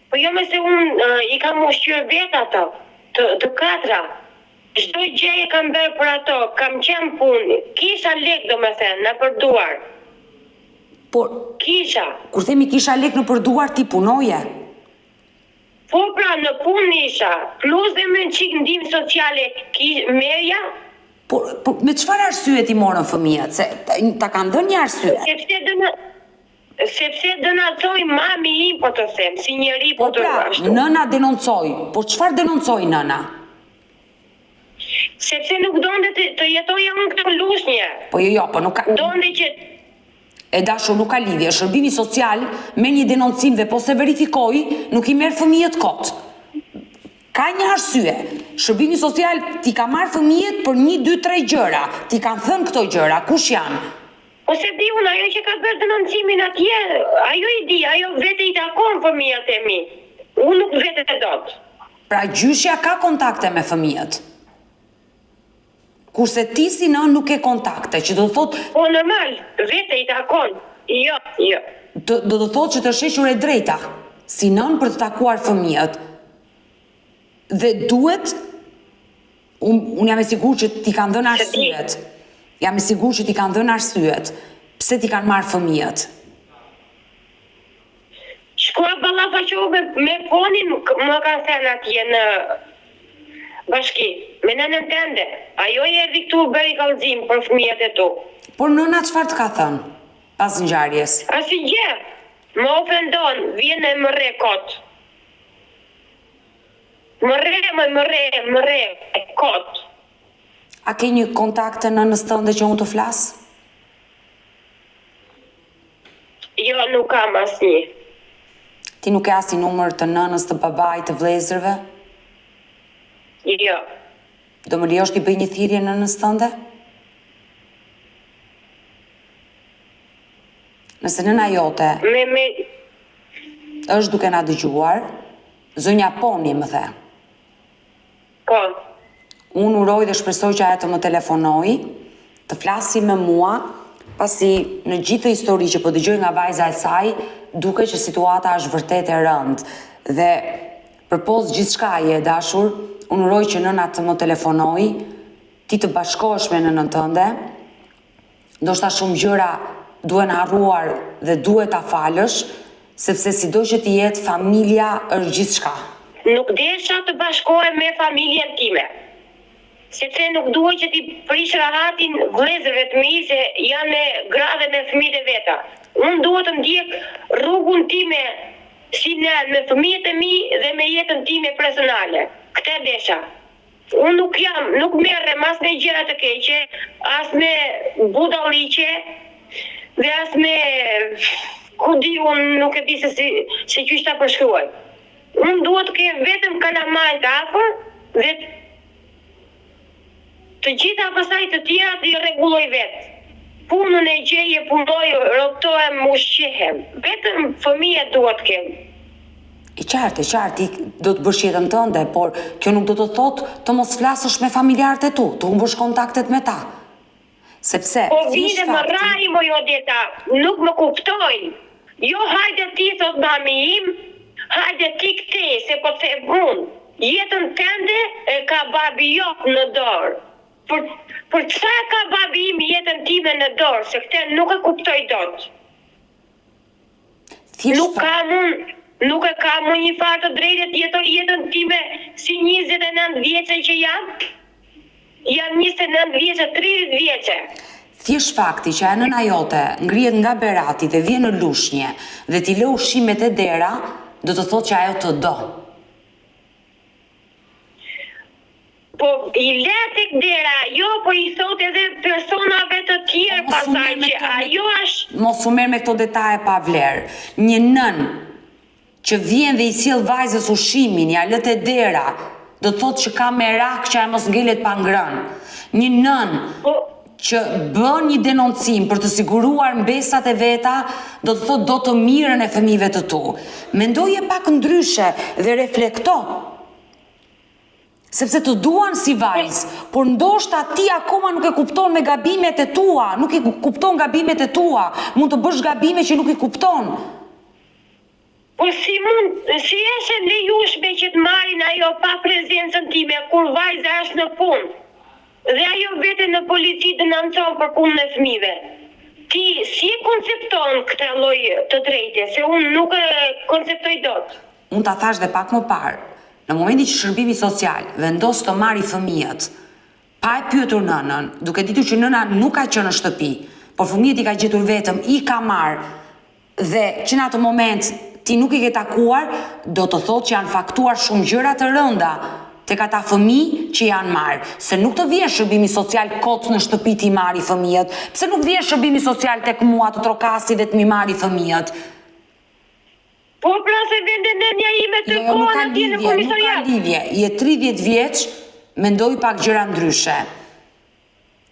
Po jo me se unë i kam ushqyer vetë ato, të katra. Çdo gjë e kam bërë për ato, kam qenë punë, kisha lek domethënë në përduar. Por Kisha. kur themi kisha lek në përduar, ti punoje. Po pra në punë isha, plus dhe me në qik ndihmë sociale merja. Por me çfarë arsye ti morën fëmijët? Se ta kanë dhënë një arsye. Sepse dënacoj mami im, po të them, si njeri po të ashtu. Nëna denoncoi, por çfarë denoncoi nëna? Sepse nuk donte të jetoja unë këtë lushnje. Po jo, po nuk ka... Donte që... E dashur nuk ka lidhje, shërbimi social me një denoncim dhe po se verifikoj, nuk i merr fëmijët kot. Ka një arsye. Shërbimi social ti ka marrë fëmijët për 1, 2, 3 gjëra. Ti kanë thënë këto gjëra, kush janë? Po se di unë, ajo që ka bërë denoncimin atje, ajo i di, ajo vete i takon fëmijët e mi. Unë nuk vete të dot. Pra gjyshja ka kontakte me fëmijët. Kurse ti si nën nuk ke kontakte, që do të thotë... Po normal, vete i takon. Jo. Do të thotë që të sheshur e drejta, si nën për të takuar fëmijët. Dhe duhet, unë jam e sigurt që ti kanë dhënë arsyet. Jam e sigurt që ti kanë dhënë arsyet. Pse ti kanë marrë fëmijët? Shkua ballafaqohu me fonin, më kanë thënë atje në bashki, me nënën tënde. Ajo i erdhi këtu bëri kallëzim për fëmijët e tu. Por nëna çfarë të ka thënë pas ngjarjes? Asgjë. Më ofendon, vjen e më rre kot. Më rre kot. A ke një kontakt të nënës tënde që unë të flas? Jo, nuk kam asnjë. Ti nuk ke asnjë numër të nënës, të babait, të vëllezërve? Jo. Do më lejosh t'i bëj një thirrje nënës tënde? Nëse nëna jote është duke na dëgjuar, zonja Poni më the. Po. Unë uroj dhe shpresoj që ajo të më telefonoj, të flasi me mua, pasi në gjithë histori që po dëgjoj nga vajza e saj, duke që situata është vërtet e rëndë. Dhe përpos gjithçka e dashur, unë uroj që nëna të më telefonoj, ti të bashkohesh me nënën tënde, ndoshta shumë gjëra duhen harruar dhe duhet ta falësh, sepse sido që ti jetë, familja është gjithçka. Nuk desha të bashkohem me familjen time. Sepse nuk duhet që ti prish rahatin vëllezërve të mi se janë me gra dhe me fëmijët e veta. Unë duhet të ndjek rrugun time si nën me fëmijët e mi dhe me jetën time personale. Këtë desha. Unë nuk merrem as me gjëra të keqe, as me budalliqe dhe as me ku di unë nuk e di se qysh ta përshkruaj. Unë duhet të kem vetëm kalamajt të afër dhe të gjitha pasaj të tjera të i rregulloj vetë. Punën e gjeje, punoj, rrotohem, ushqehem. Vetëm fëmijët duhet të kem. I qartë, do të bësh jetën tënde, por kjo nuk do të thotë të mos flasësh me familjarët e tu, të humbësh kontaktet me ta. Sepse... Po vide më rari, mo jo deta, nuk më kuptojnë. Jo, hajde ti, thot mami im, hajde ti këte, se po të unë. jetën tënde e ka babi jot në dorë. Për çfarë ka babi im jetën time në dorë, se këtë nuk e kuptoj dot. Nuk e kam unë një farë të drejtë të jetoj jetën time si 29 vjeçe që jam. Jam 29 vjeçe, 30 vjeçe. Thjesht fakti që e nëna jote ngrihet nga Berati dhe vjen në Lushnjë dhe t'i lë ushqimet e dera, do të thotë që ajo të do. Po i le tek dera, jo, po i thot edhe personave të tjerë pasaj që ajo është... Mos u merr me këto detaje pa vlerë. Një nën që vjen dhe i sjell vajzës ushqimin, ja lë te dera, do të thotë që ka merak që ajo mos ngelet pa ngrënë. Një nën që bën një denoncim për të siguruar mbesat e veta, do të thotë do të mirën e fëmijëve të tu. Mendoje pak ndryshe dhe reflekto. Sepse të duan si vajzë, por ndoshta ti akoma nuk e kupton me gabimet e tua, nuk i kupton gabimet e tua, mund të bësh gabime që nuk i kupton. Po si është lejueshme që të marrin ajo pa prezencën time kur vajza është në punë? Dhe ajo vete në polici dënonton për punën e fëmijëve. Ti si e koncepton këtë lloj të drejtë, se unë nuk e konceptoj dot. Unë ta thash dhe pak më parë. Në momentin që shërbimi social vendos të marrë fëmijët, pa e pyetur nënën, duke ditur që nëna nuk ka qenë në shtëpi, por fëmijët i ka gjetur vetëm, i ka marrë, dhe që në atë moment ti nuk i ke takuar, do të thotë që janë faktuar shumë gjëra të rënda tek ata fëmijë që janë marrë. Se nuk të vjen shërbimi social kot në shtëpi ti marri fëmijët, pse nuk vjen shërbimi social tek mua të Trokasi dhe të mi marri fëmijët? Po pra se vende nënja ime të kohën atje në komisariat. Nuk ka lidhje, je 30 vjeç, mendoj pak gjëra ndryshe.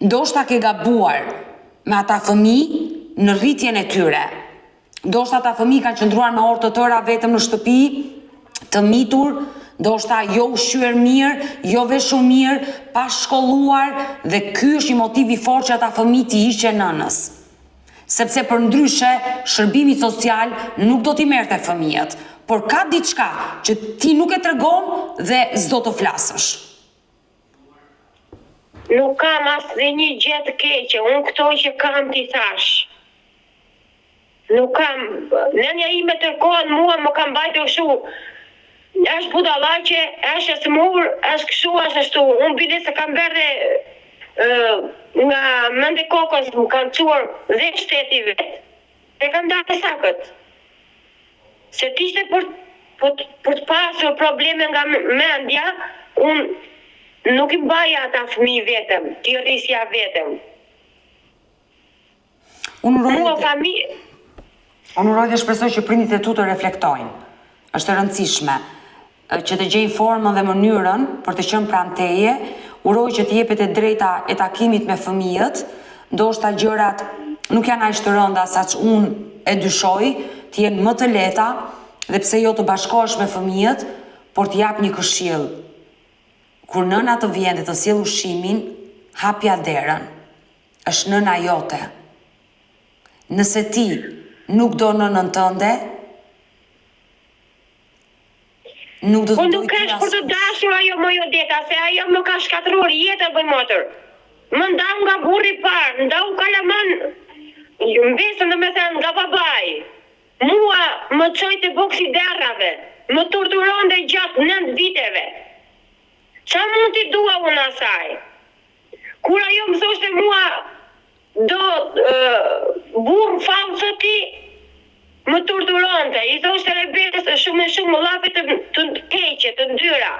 Ndoshta ke gabuar me ata fëmijë në rritjen e tyre. Ndoshta ata fëmijë kanë qëndruar me orë të tëra vetëm në shtëpi, të mitur, ndoshta jo ushqyer mirë, jo veshur mirë, pa shkolluar, dhe ky është një motiv i fortë që ata fëmijë t'i hiqen nënës. Sepse për ndryshe, shërbimi social nuk do t'i merrte fëmijët, por ka diçka që ti nuk e tregon dhe s'do të flasësh. Nuk kam asnjë një gjë të keqe, unë këto që kam t'i thash. Nuk kam, nënja ime tërkohën mua më kam mbajtur kështu. Është budallaqe, është e smur, është kështu, është ashtu. Unë bile se kam bërë nga mende kokës më kanë quar dhe shteti vetë. E kam dalë sakët. Se t'ishte për të pasur probleme nga mendja, unë nuk i mbaja ata fëmijë vetëm, t'i rrisja vetëm. Unë uroj dhe shpresoj që prindit e tu të reflektojnë. Është e rëndësishme që të gjejnë formën dhe mënyrën për të qenë pranë teje. Uroj që të jepet e drejta e takimit me fëmijët, ndoshta gjërat nuk janë aq të rënda saq unë e dyshoj, të jenë më të lehta dhe pse jo të bashkohesh me fëmijët, por të jap një këshill. Kur nëna të vjen dhe të sjell ushqimin, hapja derën. Është nëna jote. Nëse ti nuk do nënën tënde, nuk do të dojë nuk është për të dashur ajo më jo deta, se ajo më ka shkatruar jetën bëj motër. Më ndau nga burri parë, ndau kalaman, mbesën dhe me thënë nga babai. Mua më çoi te boksi derrave, më torturonte gjatë 9 viteve. Qa mund t'i dua unë asaj? Kur ajo më thoshte mua, do burë falsë ti, më torturonte, i thoshte rebelës shumë llafet të keqe, të ndyra.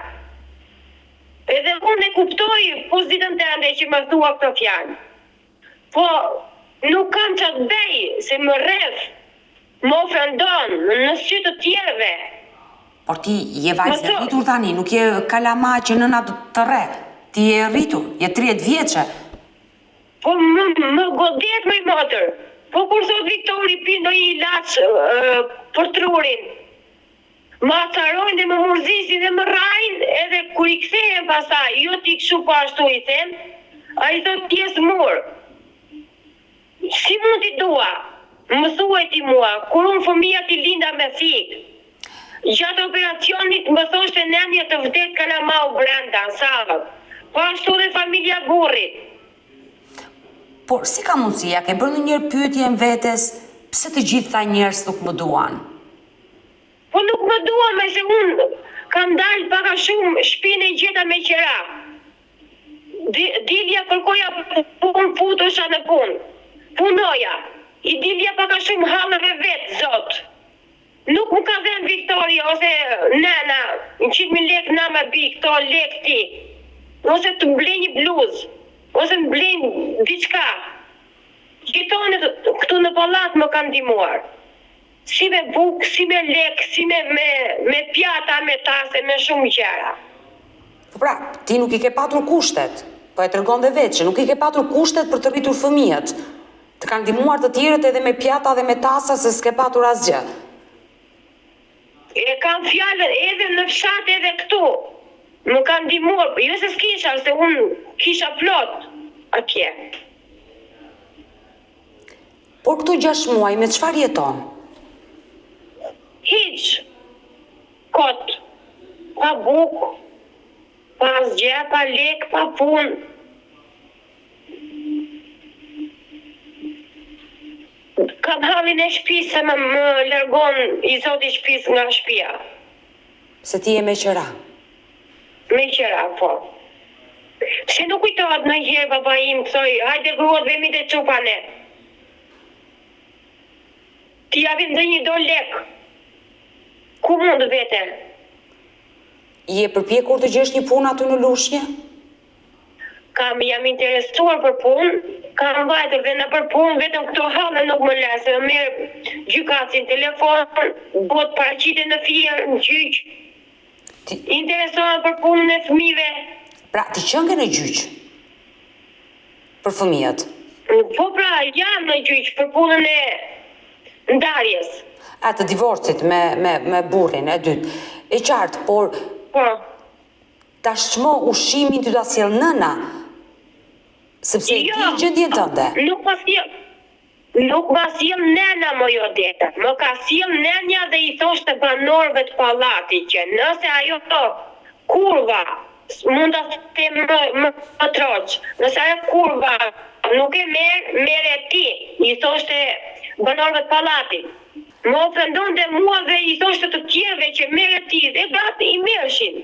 Edhe unë e kuptoj pozitën tënde që më thua këto fjalë. Po nuk kam që të bëj, se më rreth, më ofendon në sy të tjerëve. Por ti je vajzë e rritur tani, nuk je kalama që nëna të rre. Ti je rritur, je 30 vjeçe. Po më godet më i motër. Po kur thot Viktori pindo i ilaç për trurin, më acarojnë dhe më murzisin dhe më rajnë, edhe kur i kthehen pasaj, jo ti kështu po ashtu i them, a i thot t'jes mur. Si mund t'i dua? Më thuaj ti mua, kur unë fëmija t'i linda me thik. Gjatë operacionit më thoshte nënja të vdet kalamau brenda në sallët. Po ashtu dhe familja burrit. Por si ka mundësia, ke bërë ndonjëherë pyetje në vetes, pse të gjithë tha njerëz nuk më duan? Po nuk më duan, me se unë kam dalë paka shumë, shpinë e gjeta me qera. Dilja kërkoja punë, futosha në punë. Punoja. I dilja paka shumë hallëve vetë, zot. Nuk më ka dhenë Viktoria, ose nëna, 100.000 lek na me bi, këto lek ti. Ose të mblej një bluzë, ose më blej diçka. Gjitonet këtu në pallat më kanë ndihmuar. Si me bukë, si me lek, si me pjata, me tase, me shumë gjëra. Po pra, ti nuk i ke patur kushtet, po e tregon dhe vetë që nuk i ke patur kushtet për të rritur fëmijët. Të kanë ndihmuar të tjerët edhe me pjata dhe me tasa se s'ke patur asgjë. E kam fjalën edhe në fshat edhe këtu. Më kanë ndihmuar, jo se s'kisha, se unë kisha plot atje. Por këtu 6 muaj me çfarë jeton? Hiç. Kot. Pa bukë, pa asgjë, pa lek, pa punë. Kam hallin e shtëpisë se më largon i zoti shtëpisë nga shtëpia. Se ti je me qëra. Me qëra, po. Se nuk kujtohet në herë baba im, thoi, hajde gruat vemi të çupane. Ti javim dhe një do lek. Ku mund vete? Je përpjekur të gjesh një punë aty në Lushnjë? Jam interesuar për punë, kam vajtër dhe në për punë, vetëm këto hallë nuk më lasë, më merë gjykatësin telefon, bot paraqite në firë, në gjyq. Interesohet për punën e fëmijëve. Pra, ti qënge në gjyq? Për fëmijët? Po pra, jam në gjyq për punën e ndarjes. A të divorcit me burrin e dytë. E qartë, por Po. tashmë ushimin ty ta sjell nëna. Sepse Jo, ti gjendjen tënde. Nuk ma sjell nëna më jo deta. Më ka sjell nënja dhe i thoshte banorëve të pallatit që nëse ajo kurva mund ta them më troç. Nëse ajo kurva nuk e merr e ti, i thoshte banorëve të pallatit. Më ofendonte mua dhe i thoshte të tjerëve që merr e ti dhe gati i merrshin.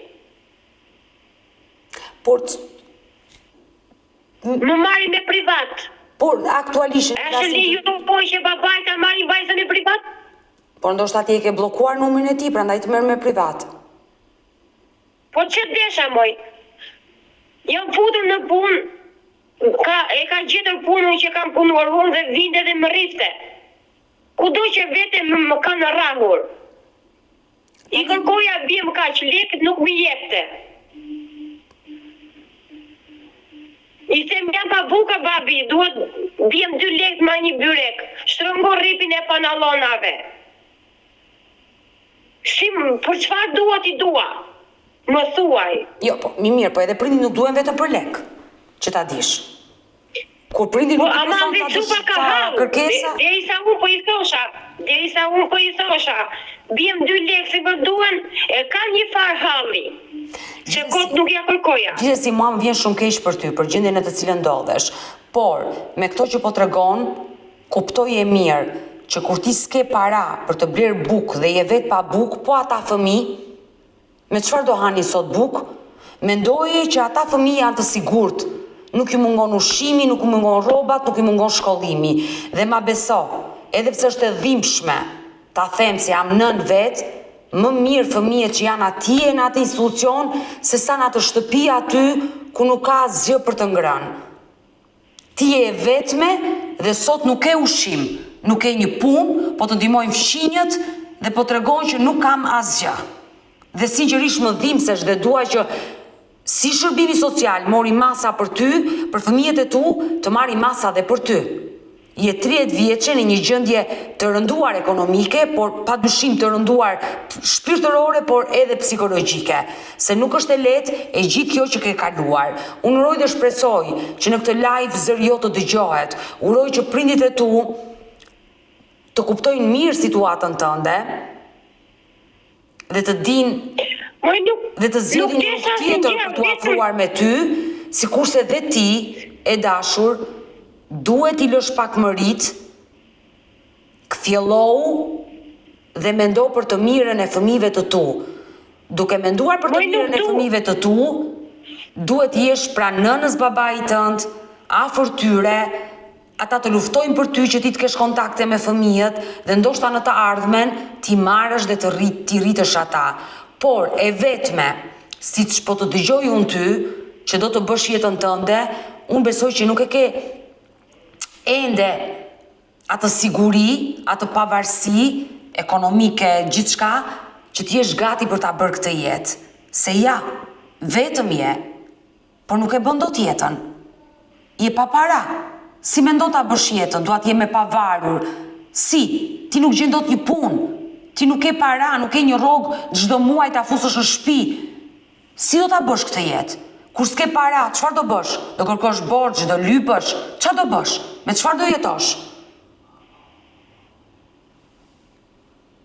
Por më marrin me privat. Por aktualisht Është leju po që babaj ta marrin vajzën e privat? Por ndoshta ti e ke bllokuar numrin e tij, prandaj të merr me privat. Po që desha moj? Jam futur në punë, e ka gjetur punën që kam punuar unë dhe vinte dhe më rrifte. Kudo që vete më kanë rrahur. I kërkoja bjem kaq lekët nuk më jepte. I them jam pa buka babi, duhet bjem 2 lekë ma një byrek. Shtrëngo rripin e panallonave. Për çfarë dua ti dua? Më thuaj. Jo, po, mirë, po edhe prindit nuk duhen vetëm për lek, që ta dish. Kur prindit nuk i preson ta kërkesa... Derisa unë po i thosha, bjem 2 lekë se më duhen, e ka një farë halli. Se kot nuk ja kërkoja. Gjithsesi mua më vjen shumë keq për ty, për gjendjen në të cilën ndodhesh. Por, me këto që po tregon, kuptoj e mirë që kur ti s'ke para për të bler bukë dhe je vet pa bukë, po ata fëmijë, me çfarë do hani sot bukë? Mendoje që ata fëmijë janë të sigurt. Nuk i mungon ushqimi, nuk i mungon rrobat, nuk i mungon shkollimi. Dhe ma beso, edhe pse është e dhimbshme, ta them se jam nën vet, më mirë fëmijët që janë atje në atë institucion, se sa në atë shtëpi aty ku nuk ka asgjë për të ngrënë. Ti je e vetme dhe sot nuk ke ushqim, nuk ke një punë, po të ndihmojnë fshinjët dhe po tregon që nuk kam asgjë. Dhe sinqerisht më dhimbsesh dhe dua që si shërbimi social mori masa për ty, për fëmijët e tu, të marri masa dhe për ty. Je 30 vjeçe në një gjendje të rënduar ekonomike, por padyshim të rënduar shpirtërore, por edhe psikologjike. Se nuk është e lehtë e gjithë kjo që ke kaluar. Unë uroj dhe shpresoj që në këtë live zëri jote të dëgjohet. Uroj që prindit e tu të kuptojnë mirë situatën tënde dhe të dinë dhe të zgjidhin një rrugë tjetër për t'u afruar me ty, sikurse dhe ti, e dashur, duhet i lësh pak mërit, kthjellohu dhe mendo për të mirën e fëmijëve të tu. Duke menduar për të mirën e fëmijëve të tu, duhet jesh pranë nënës babait tënd, afër tyre, ata të luftojnë për ty që ti të kesh kontakte me fëmijët dhe ndoshta në të ardhmen ti marrësh dhe ti rritësh ata. Por e vetme, siç po të dëgjoj unë ty, që do të bësh jetën tënde, unë besoj që nuk e ke ende atë siguri, atë pavarësi ekonomike, gjithçka, që ti jesh gati për ta bërë këtë jetë. Se ja, vetëm je, por nuk e bën dot jetën. Je pa para. Si mendon ta bësh jetën? Duat je me pavarur. Si? Ti nuk gjen dot një punë. Ti nuk ke para, nuk ke një rrogë çdo muaj ta fusësh në shtëpi. Si do ta bësh këtë jetë? Kur s'ke para, çfarë do bësh? Do kërkosh borxh, do lypësh? Çfarë do bësh? Me çfarë do jetosh?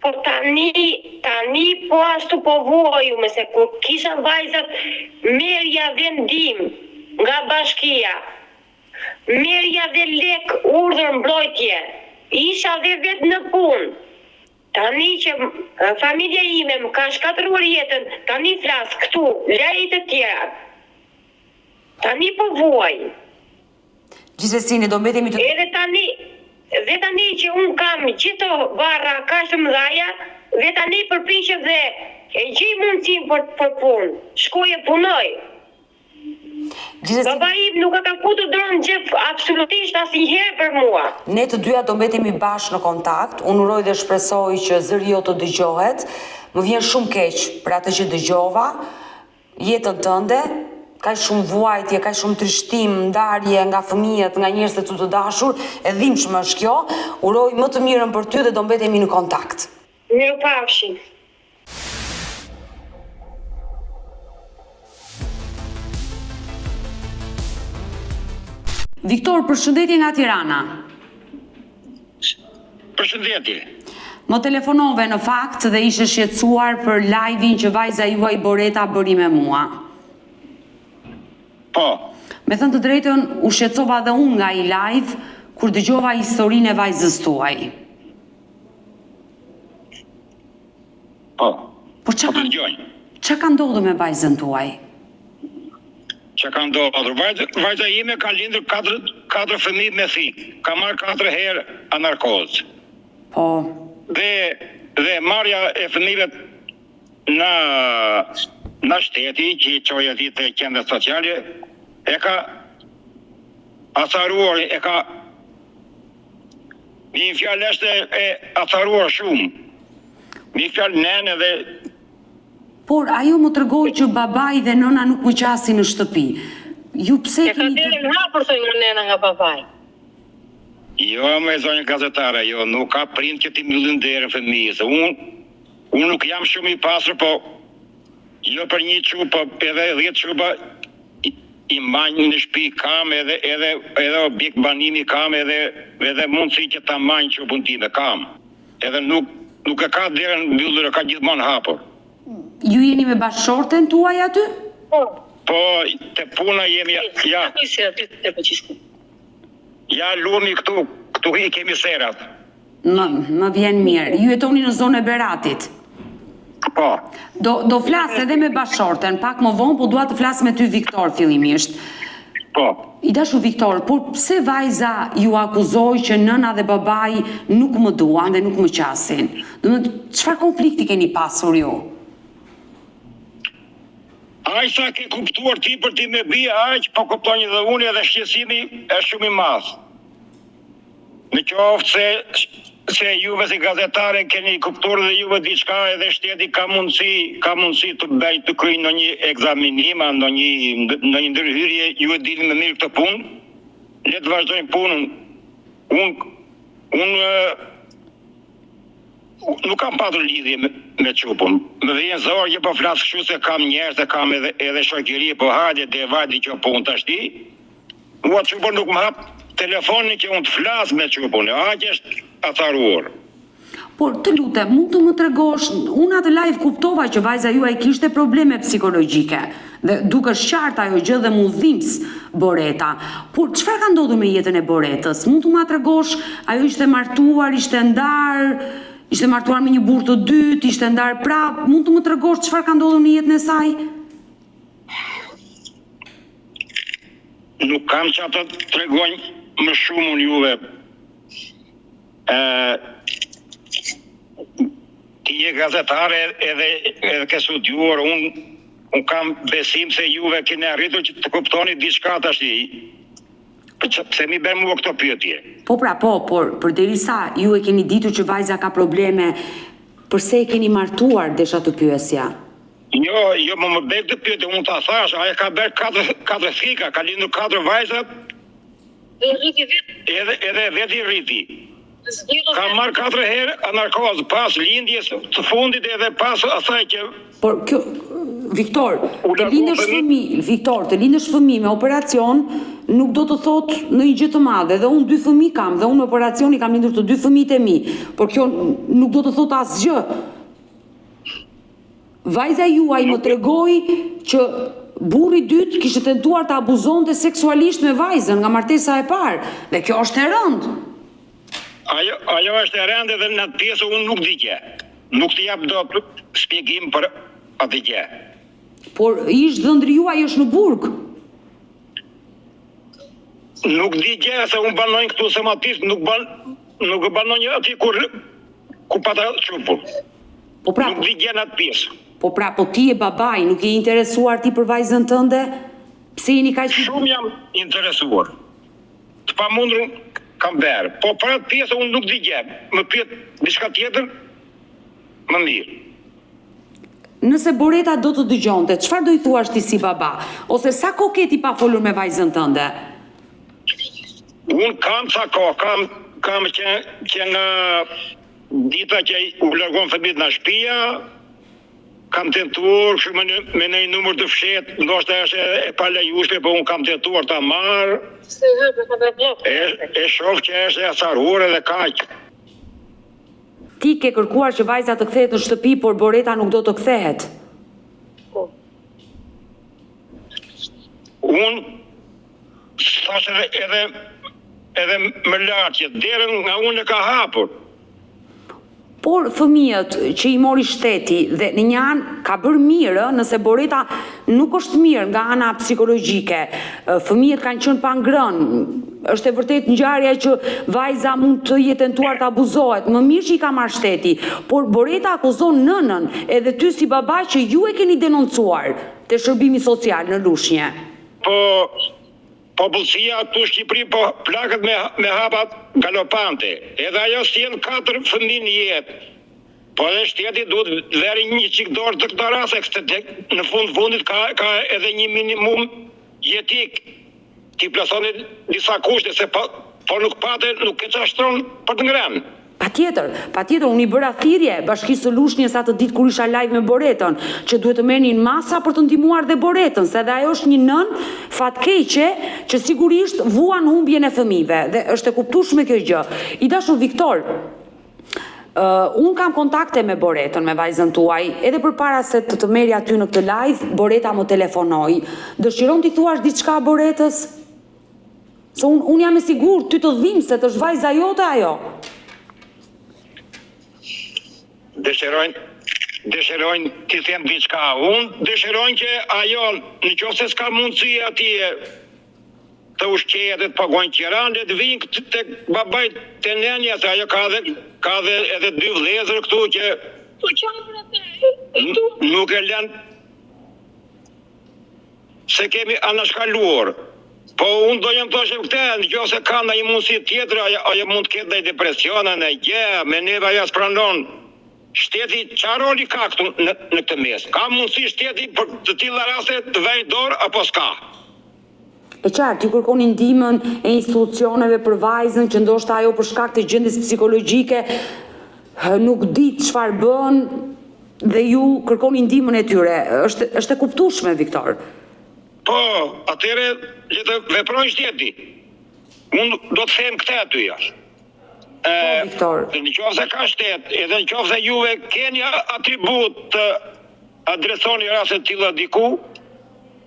Po tani po ashtu po vuoju, me se kur kisha vajzat, merja dhe ndim nga bashkia, merja dhe lek urdhër mbrojtje, isha dhe vetë në punë. Tani që familja ime më ka shkatëruar jetën, tani flas këtu, lejt e tjera. Tani po vuoj. Gjithsesi ne do mbetemi të Dhe tani që unë kam gjithë barra kaq të mëdhaja, dhe tani përpiqem dhe e gjej mundësinë për punë. Shkoj e punoj. Baba im nuk ka futur dorën në xhep absolutisht asnjëherë për mua. Ne të dyja do mbetemi bashkë në kontakt. Unë uroj dhe shpresoj që zëri jote të dëgjohet. Më vjen shumë keq për atë që dëgjova. Jetën tënde, ka shumë vuajtje, ka shumë trishtim, ndarje nga fëmijët, nga njerëzit të dashur, e dhimbshme është kjo. Uroj më të mirën për ty dhe do mbetemi në kontakt. Mirupafshim. Viktor, përshëndetje nga Tirana. Përshëndetje. Më telefonove në fakt dhe ishe shqetësuar për live-in që vajza juaj Boreta bëri me mua. Po. Me thënë të drejtën, u shqetësova dhe unë nga i live kur dëgjova historinë e vajzës tuaj. Po. Por çka ka ndodhur me vajzën tuaj? Që ka ndodhur? Vajza ime ka lindur 4 fëmijë me thik. Ka marrë 4 herë anarkozë. Po. Dhe marrja e fëmijëve në shteti, që i qoj ati të qendrës sociale, e ka atharuar, një fjallë është e atharuar shumë. Një fjallë nene dhe... Por, ajo më tregoi që babai dhe nëna nuk më qasin në shtëpi. Ju pse keni... E ka derën hapur thoi nga nena nga babai. Jo, me zonjë gazetare, jo, nuk ka prind që ti mbyllin derën fëmijës. Unë nuk jam shumë i pasur, po jo për një çup, po edhe 10 çupa i manj në shtëpi kam, edhe objekt banimi kam, edhe mundësi që ta manj çupun time kam. Edhe nuk e ka derën mbyllur, e ka gjithmonë hapur. Ju jeni me bashkëshorten tuaj aty? Po, te puna jemi, ja lumi këtu i kemi serat. Më vjen mirë. Ju jetoni në zonë e Beratit? Po. Do flas edhe me bashkëshorten, pak më vonë, po dua të flas me ty Viktor fillimisht. Po. I dashur Viktor, por pse vajza ju akuzoi që nëna dhe babai nuk më duan dhe nuk më qasin? Domethënë, çfarë konflikti keni pasur ju? Aq sa ke kuptuar ti për ti me bia, aq po kupton edhe unë, edhe shqetësimi është shumë i madh. Në qoftë se juve si gazetare keni kuptuar dhe juve diçka, edhe shteti ka mundësi të bëjë të kryejë në një ekzaminim, në një ndërhyrje, ju e dini më mirë këtë punë, le të vazhdojmë punën. Unë nuk kam patur lidhje me çupun. Më vjen zorë që po flas kështu se kam njerëz, kam edhe shoqëri, po hajde te vajti që punë tash ti. Mua çupun nuk më hap telefonin që unë të flas me çupun. Aq është atharuar. Por të lutem, mund të më tregosh, unë atë live kuptova që vajza juaj kishte probleme psikologjike dhe duke qartë ajo gjë dhe mu dhimbs Boreta. Por çfarë ka ndodhur me jetën e Boretës? Mund të më tregosh, ajo ishte martuar, ishte martuar me një burr të dytë, ishte ndar prap, mund të më tregosh çfarë ka ndodhur në jetën e saj? Nuk kam që atë të tregoj më shumë unë juve. Ti je gazetare edhe ke studiuar, unë kam besim se juve keni arritur që të kuptoni diçka tash. Pse mi bën mua këto pyetje? Po pra, por përderisa ju e keni ditur që vajza ka probleme, përse e keni martuar, desha të pyesja? Jo, më bëj të pyetje, unë ta thash, ajo ka bërë 4 fika, ka lindur 4 vajza. Dhe rriti vetë. Edhe vetë i rriti. Ka marrë 4 herë anarkozë pas lindjes të fundit edhe pas asaj që... Por kjo, Viktor, të lindesh fëmijë me operacion nuk do të thot në një gjë të madhe, dhe unë 2 fëmijë kam, dhe unë në operacioni kam lindur të 2 fëmijët e mi, por kjo nuk do të thot asgjë. Vajza juaj më tregoi që burri i dytë kishte tentuar të abuzonte seksualisht me vajzën nga martesa e parë, dhe kjo është e rëndë. Ajo është e rëndë dhe në atë pjesë unë nuk di gjë. Nuk të jap dot shpjegim për atë gjë. Por ish dhëndri juaj është në burg. Nuk di gjë se unë banoj këtu se matisht, nuk banoj aty ku pata çupur. Nuk di gjë në atë pjesë. Po ti e babai, nuk je interesuar ti për vajzën tënde? Pse jeni kaq... Shumë jam interesuar. Të pamundur kam bërë, po për atë pjesë unë nuk di gjë. Më pyet diçka tjetër, më mirë. Nëse Boreta do të dëgjonte, çfarë do i thuash ti si baba? Ose sa kohë ke ti pa folur me vajzën tënde? Unë kam sa kohë, kam që në dita që u largon fëmijët nga shtëpia, kam tentuar me një numër të fshetë, ndoshta është e palejueshme, po unë kam tentuar ta marr. E shoh që është e acaruar edhe kaq. Ti ke kërkuar që vajza të kthehet në shtëpi, por Boreta nuk do të kthehet. Unë thash edhe më lart që derën nga unë e ka hapur. Por fëmijët që i mori shteti dhe në një anë ka bërë mirë, nëse Boreta nuk është mirë nga ana psikologjike, fëmijët kanë qenë pa ngrënë, është e vërtet ngjarja që vajza mund të jetë tentuar të abuzohet, më mirë që i ka marrë shteti, por Boreta akuzon nënën edhe ty si baba që ju e keni denoncuar te shërbimi social në Lushnjë. Po policia këtu në Shqipëri po plakët me hapat galopante. Edhe ajo sjell 4 fëmijë në jetë. Po edhe shteti duhet veri një çik dorë të këto raste, në fundit ka edhe një minimum jetik. Ti plotësoni disa kushte se po nuk pate, nuk e çashtron për të ngrënë. Patjetër, unë i bëra thirrje Bashkisë së Lushnjës atë ditë kur isha live me Boretën, që duhet të merrnin masa për të ndihmuar dhe Boretën, se edhe ajo është një nën fatkeqe që sigurisht vuan humbjen e fëmijëve dhe është e kuptueshme kjo gjë. I dashur Viktor, unë kam kontakte me Boretën, me vajzën tuaj, edhe përpara se të merri aty në këtë live, Boreta më telefonoi. Dëshiron t'i thuash diçka Boretës? Se unë jam e sigurt ty të dhimbë se të është vajza jote ajo. Dëshirojnë t'i them diçka. Unë dëshirojnë që ajo, nëse s'ka mundësi atje të ushqehet dhe të pagojnë qiran, le të vinë të babait të nenja, se ajo ka edhe 2 vëllezër këtu që nuk e lënë se kemi anashkaluar. Po unë do jam thoshe këtë, nëse ka ndonjë mundësi tjetër, ajo mund të ketë ndonjë depresion, ndonjë gjë, me neve ajo s'pranon. Shteti çfarë roli ka këtu në këtë mes? Ka mundësi shteti për të tilla raste të vënë dorë apo s'ka? E qartë, ti kërkoni ndihmën e institucioneve për vajzën që ndoshta ajo për shkak të gjendjes psikologjike nuk di çfarë bën dhe ju kërkoni ndihmën e tyre. Është e kuptueshme, Viktor. Po, atëre le të veprojë shteti. Unë do të them këtë aty jashtë. Viktor. Në qoftë se ka shtet, edhe në qoftë se juve keni atribut të adresoni raste të tilla diku,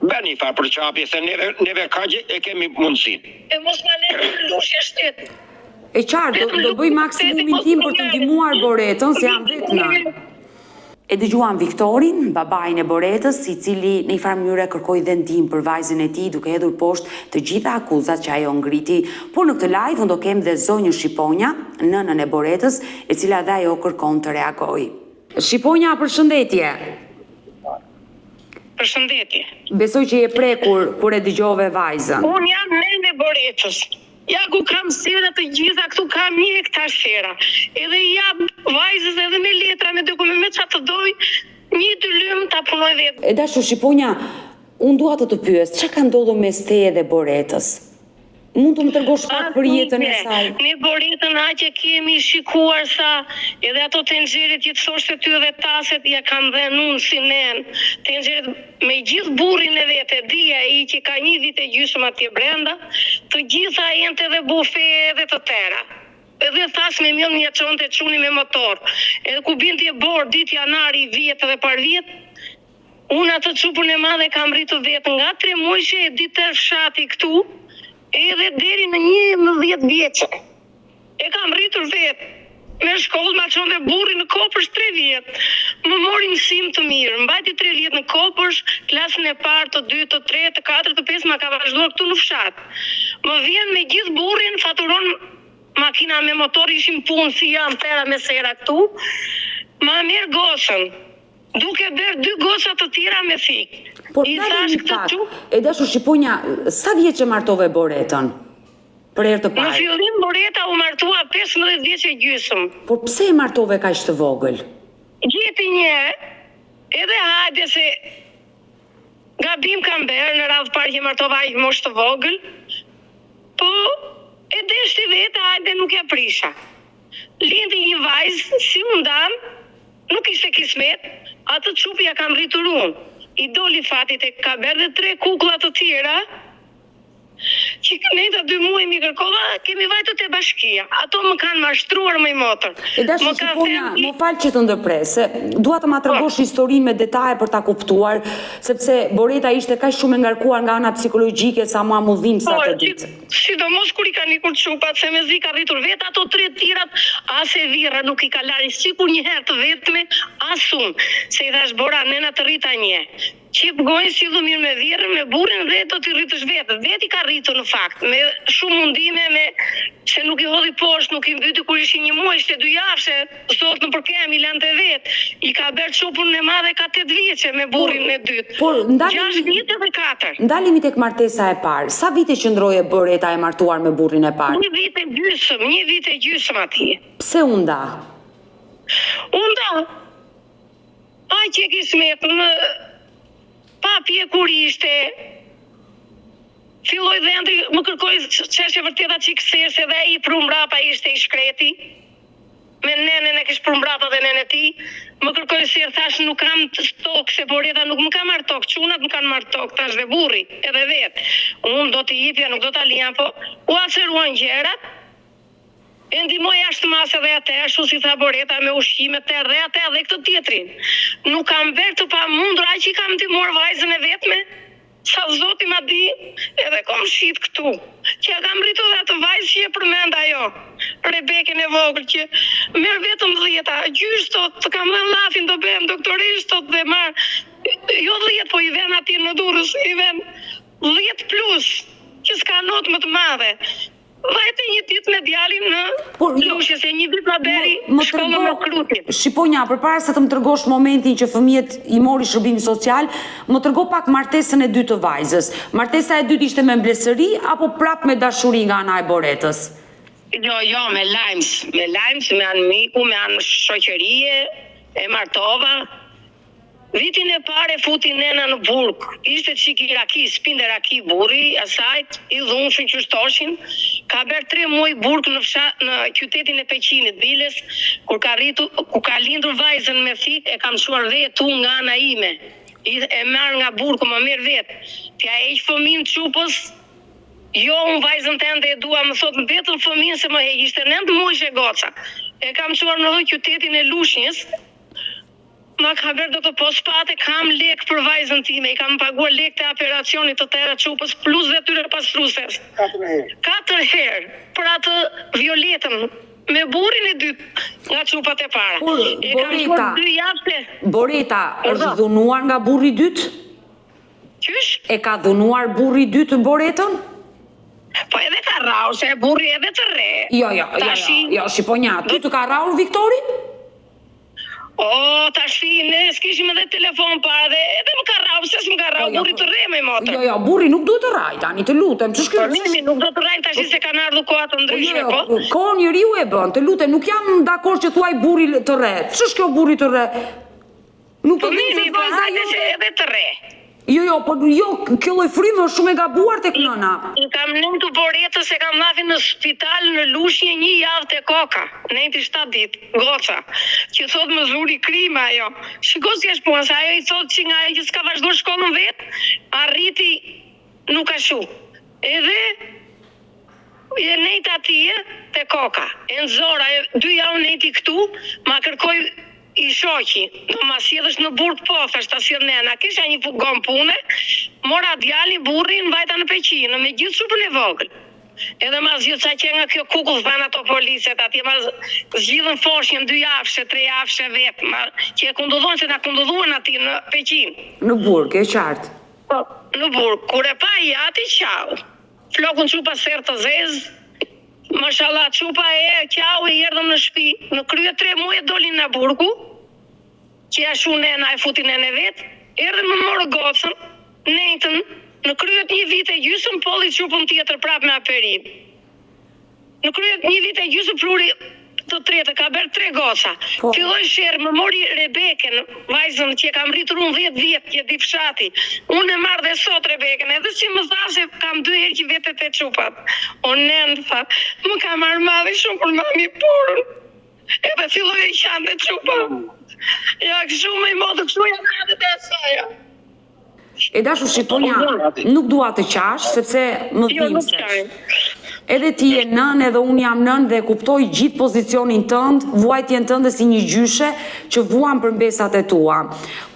bëni një farë përqapje se neve kaq e kemi mundësinë. E mos ma le lushje shtet. E qartë, do bëj maksimumin tim për të ndihmuar Boretën, se jam vetë në. E dëgjuan Viktorin, babain e Boretës, i cili në një farë mënyrë kërkoi vendim për vajzën e tij, duke hedhur poshtë të gjitha akuzat që ajo ngriti. Por në këtë live unë do kem dhe zonjën Shqiponja, nënën e Boretës, e cila dhe ajo kërkon të reagojë. Shqiponja, përshëndetje. Përshëndetje. Besoj që je prekur kur e dëgjove vajzën. Unë jam nënë e Boretës. Ja ku kam sera të gjitha, këtu kam 1 hektar sera. Edhe jap vajzës edhe me letra, me dokumente, me çfarë të doj, 1-2 lymë ta punoj vetë. E dashur Shqiponja, unë dua të pyes, çka ka ndodhur mes teje dhe Boretës? Mund të më tregosh pak për jetën e saj? Ne Boretën aqe kemi shikuar sa edhe ato tenxheret që të thoshte ty dhe taset ja kam dhënë unë si nen. Tenxheret me gjithë burrin e vete, dia ai që ka 1 vit e gjysmë atje brenda, të gjitha jente dhe bufe edhe të tëra. Edhe thas me mjën një çonte çuni me motor. Edhe ku binte bor ditë janari vjet dhe par vjet, unë atë çupën e madhe kam rritur vetë nga 3 muajshe e ditë fshati këtu. Edhe deri në 11 vjeçë. E kam rritur vetë. Me shkollë ma qonë dhe burri në Kopërsh 3 vjetë. Më mori mësim të mirë. Mbajti 3 vjetë në Kopërsh, klasën e parë, të 2, të 3, të 4, të 5, ma ka vazhduar këtu në fshat. Më vjen me gjithë burrin, faturon makina me motor, ishim punë si jam tëra me sera këtu. Ma merë gosën. Duke bërë 2 gosa të tjera me fikë. Por dalë një pak, e dashur Shqiponja, sa vjeç e martove Boretën? Për herë të parë. Në fillim Boreta u martua 15 vjeç e gjysmë. Por pse e martove kaq të vogël? Gjeti një, edhe hajde se gabim kam bërë në radhë parë që martova aq moshë të vogël, po e deshti vetë, hajde nuk ja prisha. Lindi një vajzë, si u ndan, nuk ishte kismet, atë çupi ja kam rritur unë. I doli fatit e ka bërë dhe 3 kukulla të tjera, që ne të 2 muaj mi kërkova, kemi vajtur te bashkia. Ato më kanë mashtruar më i motër. E dashur Shqiponja, më fal që të ndërprese. Dua të ma tregosh historinë me detaje për ta kuptuar, sepse Boreta ishte kaq shumë e ngarkuar nga ana psikologjike sa mua mudhim sa të ditë. Sidomos kur i kanë ikur çupat, se me zi ka rritur vetë, ato 3 tjerat, as e virra nuk i ka larë, sikur një herë të vetme, as unë. Se i thash Bora, nena të rrita një. Qip gojnë si dhu mirë me virën, me burin dhe do t'i rritësh vetë. Vetë i ka rritur në fakt, me shumë mundime, se nuk i hodhi poshtë, nuk i mbyti kur ishi 1 muaj, ishte 2 javë, sot në përkem i lante vetë. I ka bërë çupën e madhe ka 8 vjeçe me burin e dytë. 6 vite dhe 4. Ndalemi tek martesa e parë. Sa vite qëndroi Boreta e martuar me burrin e parë? 1 vit e gjysmë atje. Pse u nda? U nda. Ai që kismet në papje kur ishte, filloj dhe ndri, më kërkoj çështje vërteta që i këseshe dhe i prumbrapa ishte i shkreti, me nenën e kish prumbrapa dhe nenën e ti, më kërkoj si thash nuk kam tokë, se Boreta nuk më ka marrë tokë, çunat më kanë marrë tokë, thash dhe burri, edhe vetë. Unë do t'i jipja, nuk do t'a lijan, po u aceruan gjerat, e ndihmoj jashtë mase dhe atë, ashtu si tha Boreta me ushqime të dhe atë dhe këtë tjetrin. Nuk kam bërë të pamundur, aq i kam ndihmuar vajzën e vetme, sa Zoti ma di, edhe kom shit këtu. Që ja kam rritur dhe atë vajzë që e përmend ajo, Rebeken e vogël, që merr vetëm 10, gjysh tot, të kam dhënë llafin do bëhem doktoresh tot dhe marr, jo 10, po i vën atje në Durrës, i vën 10 plus, që s'ka notë më të madhe. Vajte një ditë me djalin në lushje, se 1 vit ma beri shkollën me Krutin. Shqiponja, përpara se të më tregosh momentin që fëmijët i mori shërbim social, më trego pak martesën e dytë të vajzës. Martesa e dytë ishte me mbledhëri apo prap me dashuri nga ana e Boretës? Jo, me lajms, me anë miku, me anë shoqërie, e martova. Vitin e parë e futi nena në burg, ishte qiki raki, spinde raki burri, asajt, i dhunshën që shtoshin, ka bërë 3 muaj burg në qytetin e Peqinit, Biles, ku ka lindur vajzën me fik, e kam shuar vetu nga ana ime, e marrë nga burg, më merë vetë, tja e që fëmin qupës, Jo, unë vajzën tënde e dua, më thot vetëm fëmijën se më ishte 9 muajsh e goca. E kam çuar në qytetin e Lushnjës. Ma ka bërë do të pospate, kam lek për vajzën time, i kam paguar lek të operacionit të tëra qupës, plus dhe tyre pastruses. 4 herë, për atë Violetën, me burrin e dytë nga qupat e para. Boreta, është dhunuar nga burri i dytë? Qysh? E ka dhunuar burri i dytë Boretën? Po edhe ka rraur, se burri edhe të re. Jo, shqiponja, ty të ka rraur Viktori? O, tash ne s'kishim edhe telefon para dhe edhe më ka rraur, se s'më ka rraur, burri të re me motor. Jo, burri nuk duhet të rraj, tani të lutem, që shkërë? Por nuk do të rrajnë tash se kanë ardhur koha të ndryshme, po? Kohë njeriu e bën, të lutem, nuk jam dakord që thuaj burri të re. Ç'është kjo burri të re? Nuk të vjen se vajza jote edhe të re. Jo, kjo lloj frymë është shumë e gabuar tek nëna. I kam nëntu Boretës se kam dhënë në spital në Lushnjë 1 javë te koka, nënti 7 ditë, goca. Që thot më zuri krima ajo. Shiko si është puna, se ajo i thot që nga ajo që s'ka vazhduar shkollën vet, arriti nuk ka shu. Edhe e nëjt atje te koka. E nxora 2 javë nënti këtu, ma kërkoi i shoqi, do ma sjellësh në burg po, thash ta sjell nena, kisha një gon pune, mora djalin burrin, vajta në Peqinë, me gjithë supën e vogël. Edhe ma zgjidh sa që nga kjo kukull than ato policet, atje ma zgjidhën foshnjën 2 javëshe, 3 javëshe vetë, që e kundudhojnë se ta kundudhuan atje në Peqinë. Në burg, e qartë. Po, në burg, kur e pa i ati qau, flokun qupa serë të zezë, mashallah, qupa e qau e erdhëm në shtëpi, në krye 3 muaj dolin në burgu, që ja shu nena e futi nene vetë, erdhëm më morë gocën, nejtën, në kryet 1 vit e gjysëm, polli qupën tjetër prap me aperim. Në kryet 1 vit e gjysëm pruri të tretë, ka bërë 3 goca. Filloj sherë, më mori Rebeken, vajzën që kam rritur unë 10 vjetë, që di fshati. Unë e marrë dhe sot Rebeken, edhe si më tha se kam 2 herë që vetet e qupat. O nënë, tha, më ka marrë madhe shumë për mami porën. Edhe filloj e qanë dhe qupat. Ja, këshu me i modë, këshu ja në dhe saja. E dashur shqiponja, nuk dua të qash, sepse më dhimbsesh. Edhe ti je nën, edhe unë jam nën dhe kuptoj gjithë pozicionin tënd, vuajtjen tënde si një gjyshe që vuan për mbesat e tua.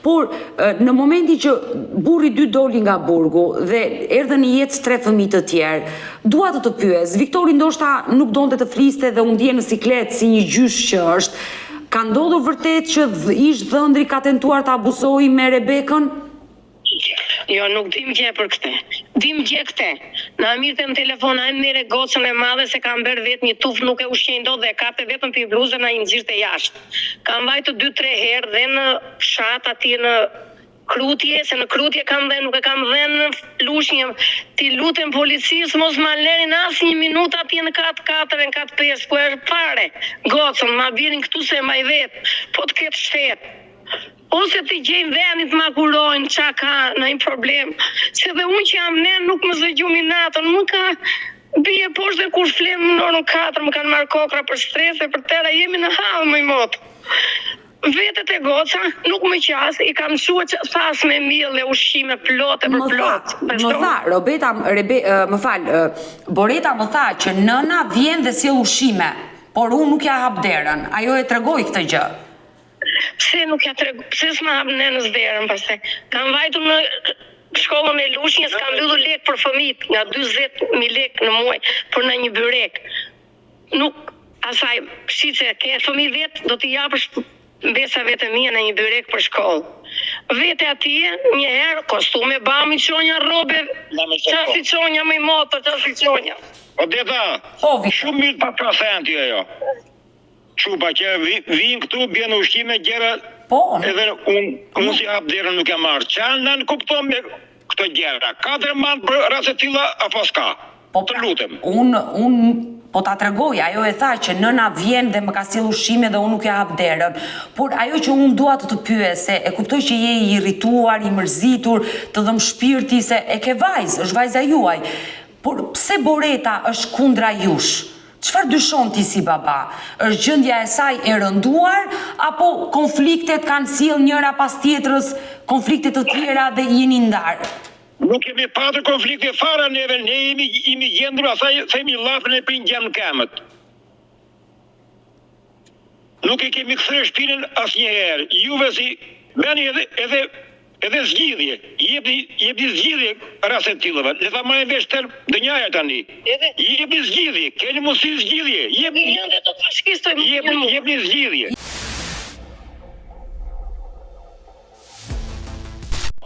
Por në momenti që burri 2 doli nga burgu dhe erdhën në jetë 3 fëmijë të tjerë, dua të pyes, Viktori ndoshta nuk donte të fliste dhe u ndje në siklet si një gjysh që është. Ka ndodhur vërtet që ish dhëndri ka tentuar të abusojë me Rebekën? Jo, nuk dim gje për këte. Dim gje këte. Në amirë në telefon, a e mere gocën e madhe se kam bërë vetë një tuf, nuk e ushqenjë do dhe kapte vetëm për bluzën a i nëzirë të jashtë. Kam vajtë 2-3 herë dhe në fshat ati në krutje, se në krutje kam dhe nuk e kam dhe në Lushnjë. Ti lutem policisë, mos ma lerin asë 1 minutë ati në 4-4 në 4-5, ku e pare. Gocën, ma birin këtu se ma i vetë, po të ketë shtetë. Ose të gjejnë venit ma kurojnë qa ka në një problem. Se dhe unë që jam nen nuk më zëgjumi natën, më ka bje poshtë dhe kur flemë në orën 4, më kanë marrë kokra për stres e për tëra, jemi në halë më i motë. Vetët e goca nuk më qasë, i kam shua që thas me mille ushqime plote për plotë. Më tha, Boreta më tha që nëna vjen dhe si ushqime, por unë nuk ja hap derën, ajo e tregoj këtë gjë. Pse nuk ja tregu, pse s'ma hap nenës derën pastaj. Kam vajtur në shkollën e Lushnjës, kam mbyllu lek për fëmijët, nga 20.000 lek në muaj për në një byrek. Nuk asaj, shice, ke fëmijë vetë, do t'i japësh mbesa vete mia në një byrek për shkollë. Vete atje, një herë, kostume, bami, qonja, robe, qasi qonja me motor, qasi qonja. O deta, shumë mirë pa procenti ajo. Qupa që vinë këtu, bjenë ushqime, gjera, edhe unë si hap derën nuk e marrë. Qanë në kupton me këto gjera. 4 manë për rasetila, apo s'ka? Të lutem. Unë po ta tregoj, ajo e tha që nëna vjen dhe më ka sjell ushqime dhe unë nuk e hap derën. Por ajo që unë dua të pyes, se e kuptoj që je i irrituar, i mërzitur, të dhëm shpirti, se e ke vajzë, është vajza juaj. Por pse Boreta është kundra jush? Çfarë dyshon ti si baba? Është gjendja e saj e rënduar, apo konfliktet kanë sjell njëra pas tjetrës, konflikte të tjera dhe jeni ndarë? Nuk kemi patër konflikte fara neve, ne jemi gjendur asaj themi llafën e prin gjem në kemët. Nuk e kemi kthyer shpinën asnjëherë. Juve si bëni edhe zgjidhje. Jepni zgjidhje raste të tillave. Le ta marrin vesh tër dënjaja tani. Jepni zgjidhje, keni mundësi zgjidhje. Jepni zgjidhje.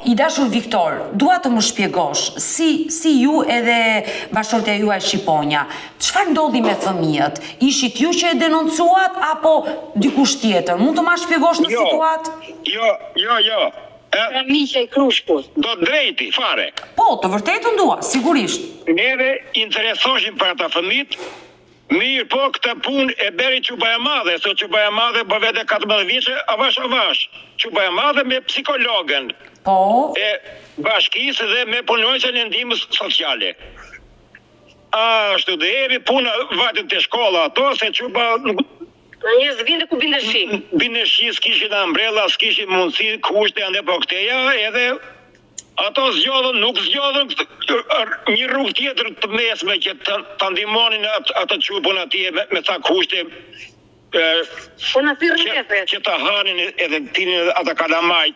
I dashur Viktor, dua të më shpjegosh, si ju edhe bashkëshortja juaj Shqiponja, çfarë ndodhi me fëmijët? Ishit ju që e denoncuat apo dikush tjetër? Mund të ma shpjegosh në situatë? Jo. Miqja i Krushkut. Do drejti, fare. Po, të vërtetën dua, sigurisht. Neve interesoshim për ata fëmijët. Mirë, po këtë punë e beri Qubaja Madhe, se Qubaja Madhe po vete 14 vjeçë avash. Qubaja Madhe me psikologën. Po. E bashkisë dhe me punojnësin e ndihmës sociale. Ashtu dhe eri puna vajtën të shkolla ato, se Quba nuk... Njerëz vinde ku binde shi. Binde shi, s'kishin ambrella, s'kishin mundësi, kushte ande po këteja, edhe ato zgjodhën, nuk zgjodhën një rrugë tjetër të mesme që të ndihmonin atë Qupën atje me ca kushte që të hanin edhe tinin ata kalamajt.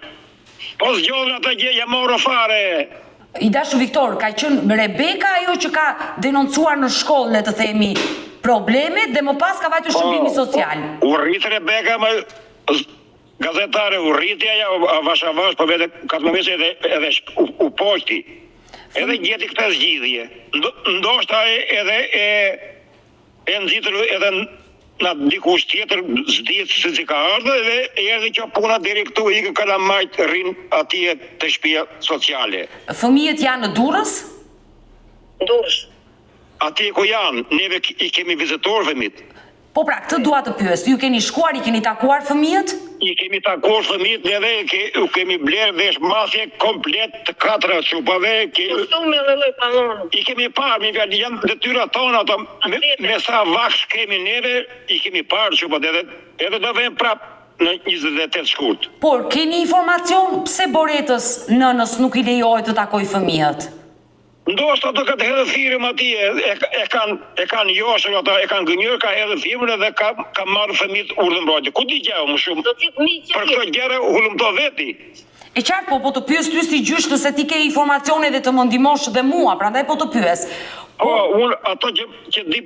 Po zgjodhën ata gjë morë fare. I dashur Viktor, ka qenë Rebeka ajo që ka denoncuar në shkollë, le të themi, problemet dhe më pas ka vajtur shërbimi social. U rrit Rebeka, gazetare u rritja ja avash, po vete 14 vjeç edhe u poqti. Edhe gjeti këtë zgjidhje. Ndoshta edhe e nxitër edhe na dikush tjetër s'dihet se si ka ardhur dhe erdhi kjo puna deri këtu ikë kalamajt rrin atje te shtëpia sociale. Fëmijët janë në Durrës? Durrës. Atje ku janë, neve i kemi vizituar fëmijët. Po pra, këtë dua të pyes, ju keni shkuar, i keni takuar fëmijët? I kemi takuar fëmijët edhe u kemi bler vesh masje komplet të 4 çupave. Kostume dhe lloj pallon. I kemi parë, janë detyrat tona ato me sa vaksh kemi neve, i kemi parë çupat edhe do vjen prap në 28 shkurt. Por keni informacion pse Boretës nënës nuk i lejohet të takoj fëmijët? Ndoshta do këtë hedhë firëm atje, e kanë joshër ata, e kanë gënjur, ka hedhë firmën edhe ka marrë fëmijët urdhën mbrojtje. Ku di gjao më shumë? Për këto gjëra u hulumto veti. E qartë, po të pyes ty si gjysh nëse ti ke informacione dhe të më ndihmosh dhe mua, prandaj po të pyes. Po, unë ato që di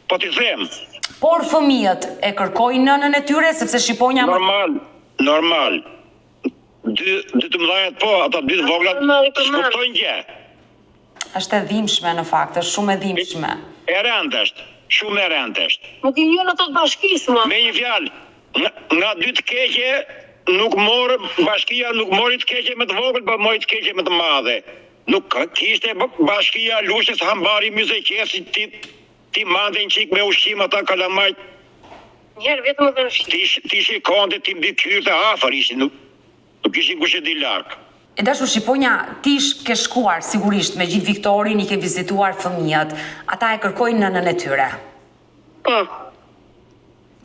po t'i them. Por fëmijët e kërkojnë nënën e tyre sepse Shqiponja Normal. 12 po, ata 2 voglat s'kuptojnë gjë. Është e dhimbshme në fakt, është shumë e dhimbshme. E rëndësht, shumë e rëndësht. Nuk i njën ato të bashkisë, ma. Me një fjalë, nga 2 të keqe, bashkia nuk mori të keqe me të vogël, po mori të keqe me të madhe. Nuk kishte bashkia lushtës hambari myzeqesi ti mande një qik me ushqim ata kalamajt. Njerë vetëm edhe në shqip. Ti shikonde, ti mbi kyrë të afër ishin, nuk ishin kushe di larkë. E dashur Shqiponja, ti ke shkuar sigurisht me gjithë Viktorin, i ke vizituar fëmijët. Ata e kërkojnë nënën e tyre. Po.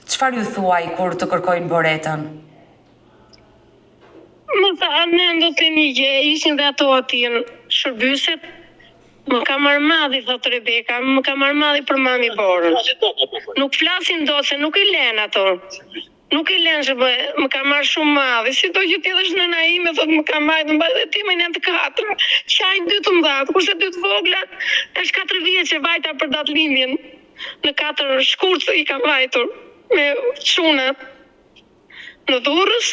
Çfarë ju thuaj kur të kërkojnë Boretën? Më tha, ne ndo të një gjë, ishin dhe ato atjen shërbyset. Më ka marrë madhi, thotë Rebeka, më ka marrë madhi për mami Borën. Nuk flasin do se nuk i len ato. Nuk i len që më ka marrë shumë madhi. Si do që t'jedhësh nëna ime, thotë më ka marrë, dhe ti më janë të 4. Qajnë 2 të mdhatë, kurse 2 të vogla, është 4 vjeqe vajta për datë lindjen. Në 4 shkurtë i kam vajtur me çunat në Durrës.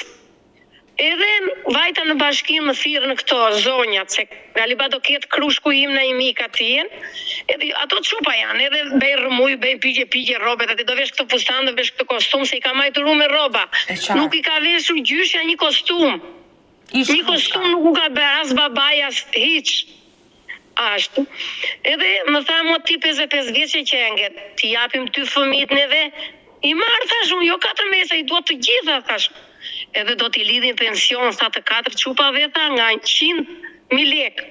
Edhe vajta në bashkim më thirrë në këto zonjat, se galiba do ketë Krushku im në imik atjen, edhe ato çupa janë, edhe bëj rëmuj, bëj pigje robet, atë do vesh këtë fustan, do vesh këtë kostum, se i ka majturu me roba. Nuk i ka veshur gjyshja një kostum. Një kostum nuk u ka bërë as babaj, as hiq. Ashtu. Edhe më tha mo ti 55 vjeçe qenget, ti japim 2 fëmijët neve, i marrë thash unë, jo 4 mesa, i duhet të gjitha thash. Edhe do t'i lidhin pension sa të 4 çupave tha nga 100.000 lekë.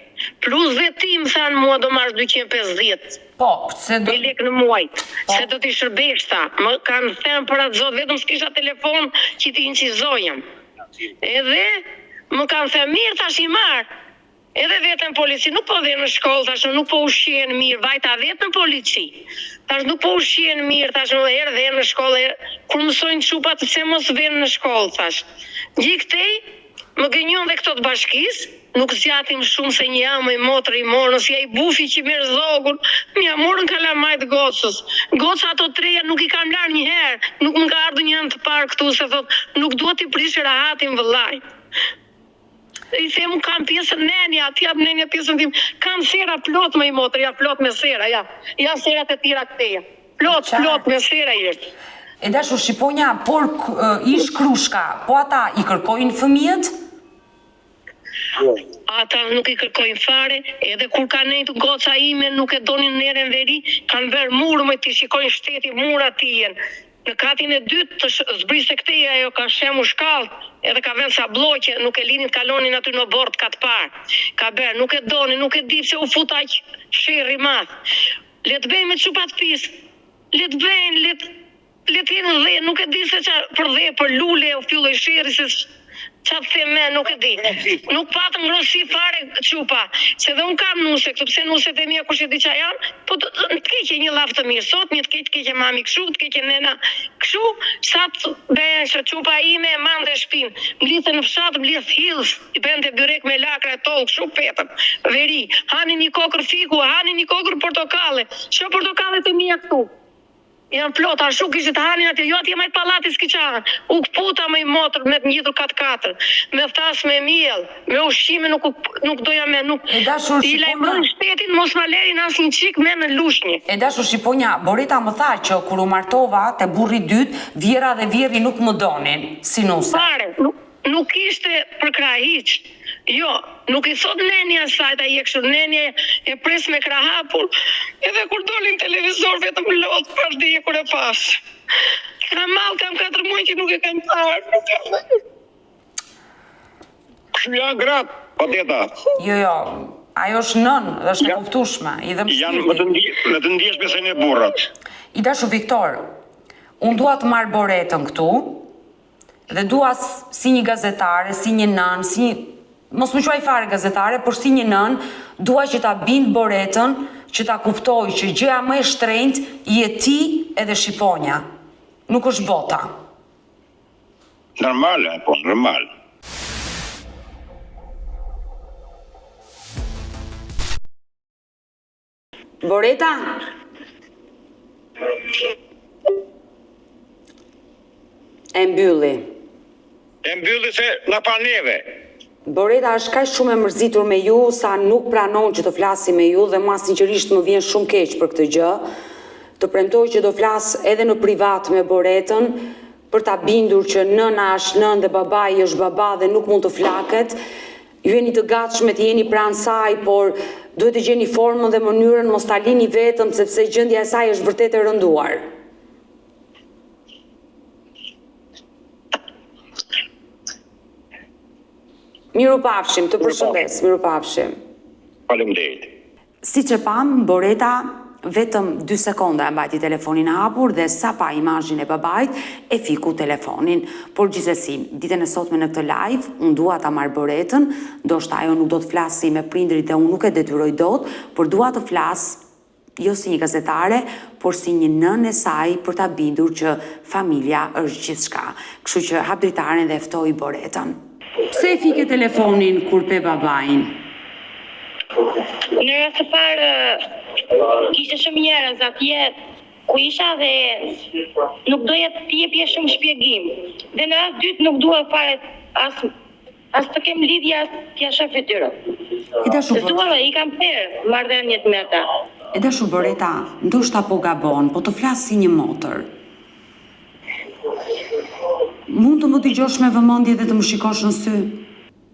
Plus dhe ti më thanë mua do marrë 250. Po, se do... 1.000 lekë në muaj. Se do t'i shërbesh ta. Më kanë thënë për atë zotë, vetëm s'kisha telefon që t'i incizojem. Edhe më kanë thënë mirë tash i marrë. Edhe vetën polici, nuk po dhe në shkollë, tash nuk po ushqien mirë, vajta vetën polici. Tash nuk po ushqien mirë, tash herë dhe në shkollë, kur mësojnë çupat pse mos vjen në shkollë, thash. Gjikthej, më gënjon dhe këto të bashkisë, nuk zgjatim shumë se një jamë i motër i morën, si ai bufi që merr zogun, më ja morën kalamajt gocës. Goca ato treja nuk i kam larë një herë, nuk më ka ardhur një anë të parë këtu se thot, nuk duhet i prish rahatin vëllai. I them kam pjesën nenja, ti jap nenja pjesën tim. Kam sera plot më i motër, ja plot me sera, ja. Ja serat e tjera këteja. Plot me sera jeshtë. E dashur Shqiponja, por ish krushka, po ata i kërkojnë fëmijët? Ata nuk i kërkojnë fare, edhe kur ka nejtë goca ime nuk e donin neren veri, kanë verë murë më të shikojnë shteti mura tijen. Në katin e dytë të zbrisë këteja ajo ka shemu shkallë, edhe ka vend sa bloqe, nuk e linit kalonin aty në bord katë parë. Ka berë, nuk e doni, nuk e di se u futa shirri madh. Le të bëjmë me çupat pis, le të bëjnë, le të jenë dhe, nuk e di se qa për dhe, për lule, u fjulloj shirri, se qa të them me, nuk e di. Nuk patë ngrosi fare çupa, se dhe unë kam nuse, këtu pse nuset e mia kush e di qa janë, po të keqe një lavë të mirë sot, një të keqe mami këshu, të keqe nena këshu, sa të bëhen që çupa ime e mande shpinë, mblithë në fshatë, mblithë hilës, i bende byrek me lakra e tollë, këshu petëm, veri, hani një kokër fiku, hani një kokër portokale, që portokale të mia këtu. Janë plot, ashtu kishit hani atë, jo atje majtë palati s'kiqanë, u këputa me i motër, me të njitër 4-4, me thas me miell, me ushqime nuk doja me, nuk i lajmërën shtetin, mos ma lerin as një qik me në lushnjë. E dashur Shqiponja, Boreta më tha që kur u martova te burri dytë, vjera dhe vjerri nuk më donin, si nuse. Pare, nuk ishte për krah hiq. Jo, nuk i thot nenja sajt a jekshur, nenja e pres me krahapur, edhe kur dolin televizor vetëm lot për dhe kur e pas. Kam mal, kam 4 muaj që nuk e kam parë. Kështu janë gratë, pateta. Jo, ajo është nën, dhe është e kuptueshme, i dhe janë më të ndjesh besen e burrat. I dashur Viktor, unë dua të marr Boretën këtu, dhe dua si një gazetare, si një nën, si një mos më quaj fare gazetare, por si një nën, dua që ta bind Boretën, që ta kuptoj që gjëja më e shtrenjtë je ti edhe Shqiponja. Nuk është bota. Normale, po, normal. Boreta? E mbylli. E mbylli se na pa neve. Boreta është kaq shumë e mërzitur me ju sa nuk pranon që të flasi me ju dhe mua sinqerisht më vjen shumë keq për këtë gjë. Të premtoj që do flas edhe në privat me Boretën për ta bindur që nëna është nënë dhe babai është baba dhe nuk mund të flaket. Ju jeni të gatshme të jeni pranë saj, por duhet të gjeni formën dhe mënyrën, mos ta lini vetëm sepse gjendja e saj është vërtet e rënduar. Miru pafshim, të përshëndes, miru pafshim. Faleminderit. Si që pam, Boreta vetëm 2 sekonda e mbajti telefonin hapur dhe sa pa imazhin e babait e fiku telefonin. Por gjithsesi, ditën e sotme në këtë live, unë dua ta marr Boretën, ndoshta ajo nuk do të flasi me prindrit dhe unë nuk e detyroj dot, por dua të flas jo si një gazetare, por si një nënë e saj për ta bindur që familja është gjithçka. Kështu që hap dritaren dhe ftoi Boretën. Pse e fike telefonin kur pe babain? Në rast të parë, kishte shumë njerëz atje ku isha dhe nuk doja të jepja shumë shpjegim. Dhe në rast dytë nuk dua fare as të kem lidhje as t'ja shoh fytyrën. I kam perë marrëdhëniet me ata. E dashur Boreta, ndoshta po gabon, po të flas si një motër. Mund të më dëgjosh me vëmendje dhe të më shikosh në sy?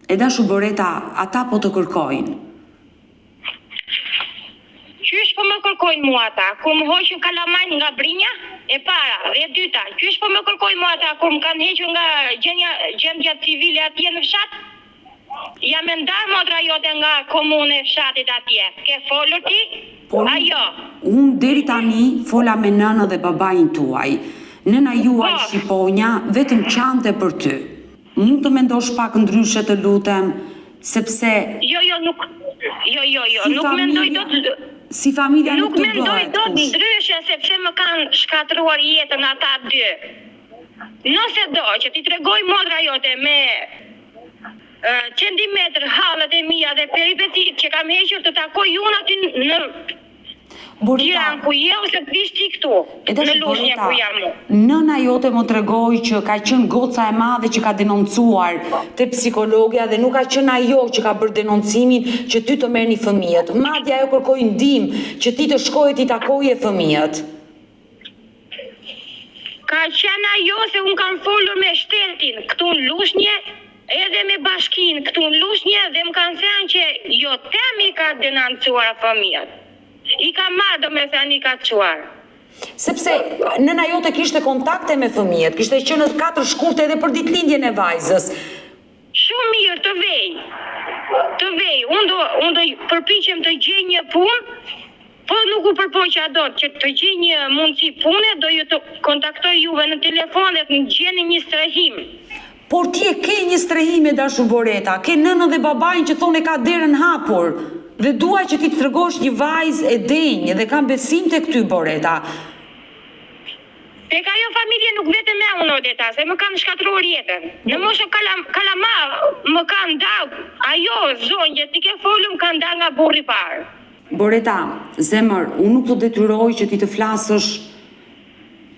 E dashur Boreta, ata po të kërkojnë. Qysh po më kërkojnë mua ata? Kur më hoqën kalamajt nga brinja? E para, dhe e dyta, qysh po më kërkojnë mua ata? Kur më kanë hequr nga gjendja civile atje në fshat? Jam e ndarë motra jote nga komune e fshatit atje. Ke folur ti? Ajo. Unë deri tani fola me nënën dhe babain tuaj. Nëna juaj Shqiponja vetëm qante për ty. Mund të mendosh pak ndryshe të lutem, Sepse nuk mendoj dot si familja nuk të bëhet. Nuk mendoj dot ndryshe sepse më kanë shkatruar jetën ata dy. Nëse do që ti tregoj motra jote me centimetër hallet e mia dhe peripetit që kam hequr të takoj unë aty në Tiranë ku je ose të vish ti këtu, në Lushnjë ku jam unë. Nëna jote më tregoi që ka qenë goca e madhe që ka denoncuar te psikologja dhe nuk ka qenë ajo që ka bërë denoncimin që ty të merrni fëmijët. Madje ajo kërkoi ndihmë që ti të shkoje ti takoje fëmijët. Ka qenë ajo se unë kam folur me shtetin këtu në Lushnjë, edhe me bashkinë këtu në Lushnjë dhe më kanë thënë që jo temi ka denoncuar fëmijët. I ka marrë domethënë i ka çuar. Sepse nëna jote kishte kontakte me fëmijët, kishte qenë në 4 shkurte edhe për ditëlindjen e vajzës. Shumë mirë të vej. Unë do përpiqem të gjej një punë, po nuk u përpoqja dot që të gjej një mundësi pune, do ju të kontaktoj juve në telefon dhe të gjeni një strehim. Por ti e ke një strehim e dashur Boreta, ke nënën dhe babain që thonë ka derën hapur. Dhe dua që ti të tregosh një vajzë e denjë dhe kam besim tek ty Boreta. Tek ajo familje nuk vetëm me unë Odeta, se më kanë shkatruar jetën. Në moshën kalama më kanë dalë, ajo zonjë ti ke folur më kanë dalë nga burri parë. Boreta, zemër, unë nuk të detyroj që ti të flasësh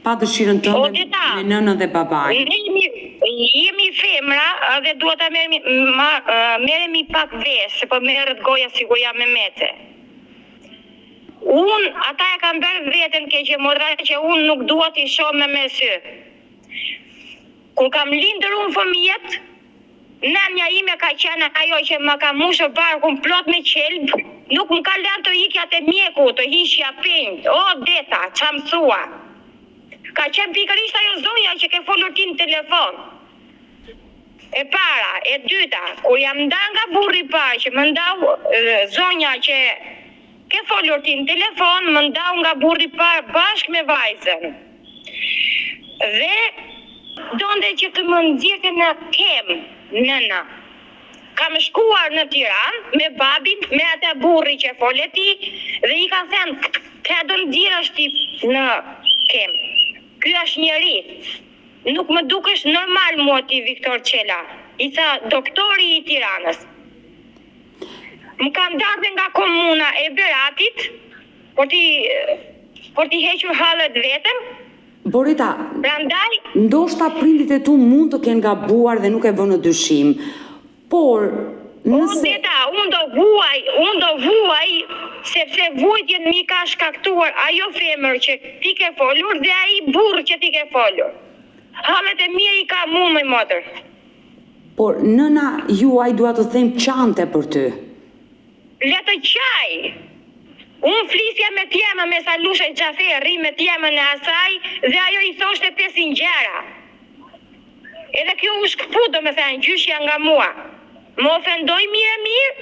pa dëshirën tënde me nënën dhe babain. Jemi femra dhe duhet ta merremi pak vesh, se po merret goja sigur jam me mete. Ata e kanë bërë veten keqe motra që unë nuk dua t'i shoh me sy. Kur kam lindur unë fëmijët, nënja ime ka qenë ajo që më ka mushur barkun plot me qelb, nuk më ka lënë të ikja te mjeku, të hiqja penjt. O Deta, çam thua? Ka qenë pikërisht ajo zonja që ke folur ti në telefon. E para, e dyta, kur jam nda nga burri parë që më ndau zonja që ke folur ti në telefon, më ndau nga burri parë bashkë me vajzën. Dhe donte që të më nxjerrte në kem, nëna. Kam shkuar në Tiranë me babin, me atë burri që fole ti, dhe i ka thënë, "Ka do nxjerrësh ti në kem. Ky është njeri. Nuk më dukesh normal mua ti Viktor Qela." I tha doktori i Tiranës. Më kanë dalë nga komuna e Beratit por ti hequr hallet vetëm. Boreta, prandaj ndoshta prindit e tu mund të kenë gabuar dhe nuk e vënë në dyshim. Por nëse unë do vuaj sepse vujtjen mi ka shkaktuar ajo femër që ti ke folur dhe ai burr që ti ke folur. Hallet e mia i ka mua me motër. Por nëna juaj dua të them qante për ty. Le të qaj. Unë flisja me tjema me Salusha Gjaferi, me tjemën e asaj, dhe ajo i thoshte 500 gjera. Edhe kjo u shkëput, do me thënë, gjyshja nga mua. Më ofendoj mirë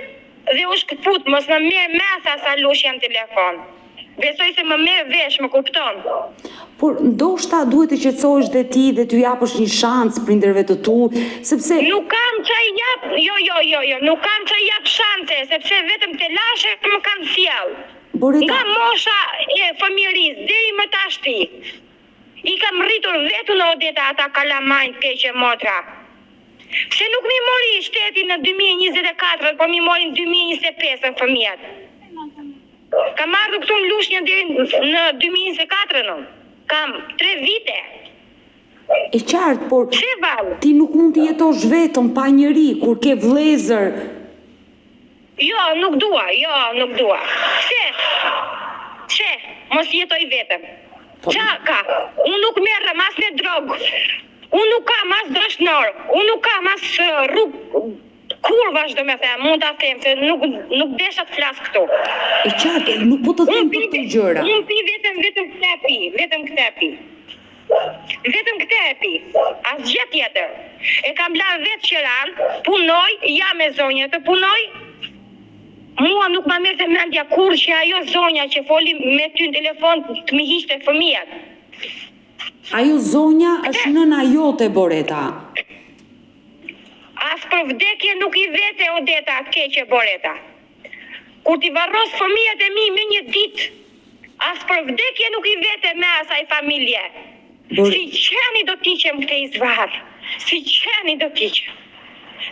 dhe u shkëput, mos më merë mesa Salusha në telefon. Besoj se më merë vesh, më kupton. Por ndoshta duhet të qetësohesh dhe ti dhe t'ju japësh një shans prindërve të tu, sepse nuk kam çaj jap, nuk kam çaj jap shanse, sepse vetëm te lashe më kanë sjell. Nga mosha e fëmijërisë deri më tashti. I kam rritur vetëm në Odeta ata kalamajnë keqe motra. Pse nuk mi mori shteti në 2024, po mi mori në 2025 fëmijët. Kam ardhur këtu në Lushnjë deri në 2024 në. Kam 3 vite. E qartë, por ti nuk mund të jetosh vetëm pa njëri kur ke vëllezër. Jo, nuk dua. Pse? Mos jetoj vetëm. Qa ka? Unë nuk merrem as me drogë. Unë nuk kam as dëshnor. Unë nuk kam as rrugë. Kur vazhdo me them, mund ta them se nuk desha të flas këtu. E qartë, nuk po të them për këto gjëra. Unë pi vetëm këtë pi. Vetëm këtë e pi. Asgjë tjetër. E kam larë vetë qëran, punoj, jam me zonja të punoj. Mua nuk ma merrte mendja kur që ajo zonja që foli me ty në telefon të mi hiqte fëmijët. Ajo zonja është nëna jote, Boreta. As për vdekje nuk i vete Odeta keqe Boreta. Kur t'i varros fëmijët e mi me një ditë, as për vdekje nuk i vete me asaj familje. Si qeni do t'i qem këte i zvarë, si qeni do t'i qem.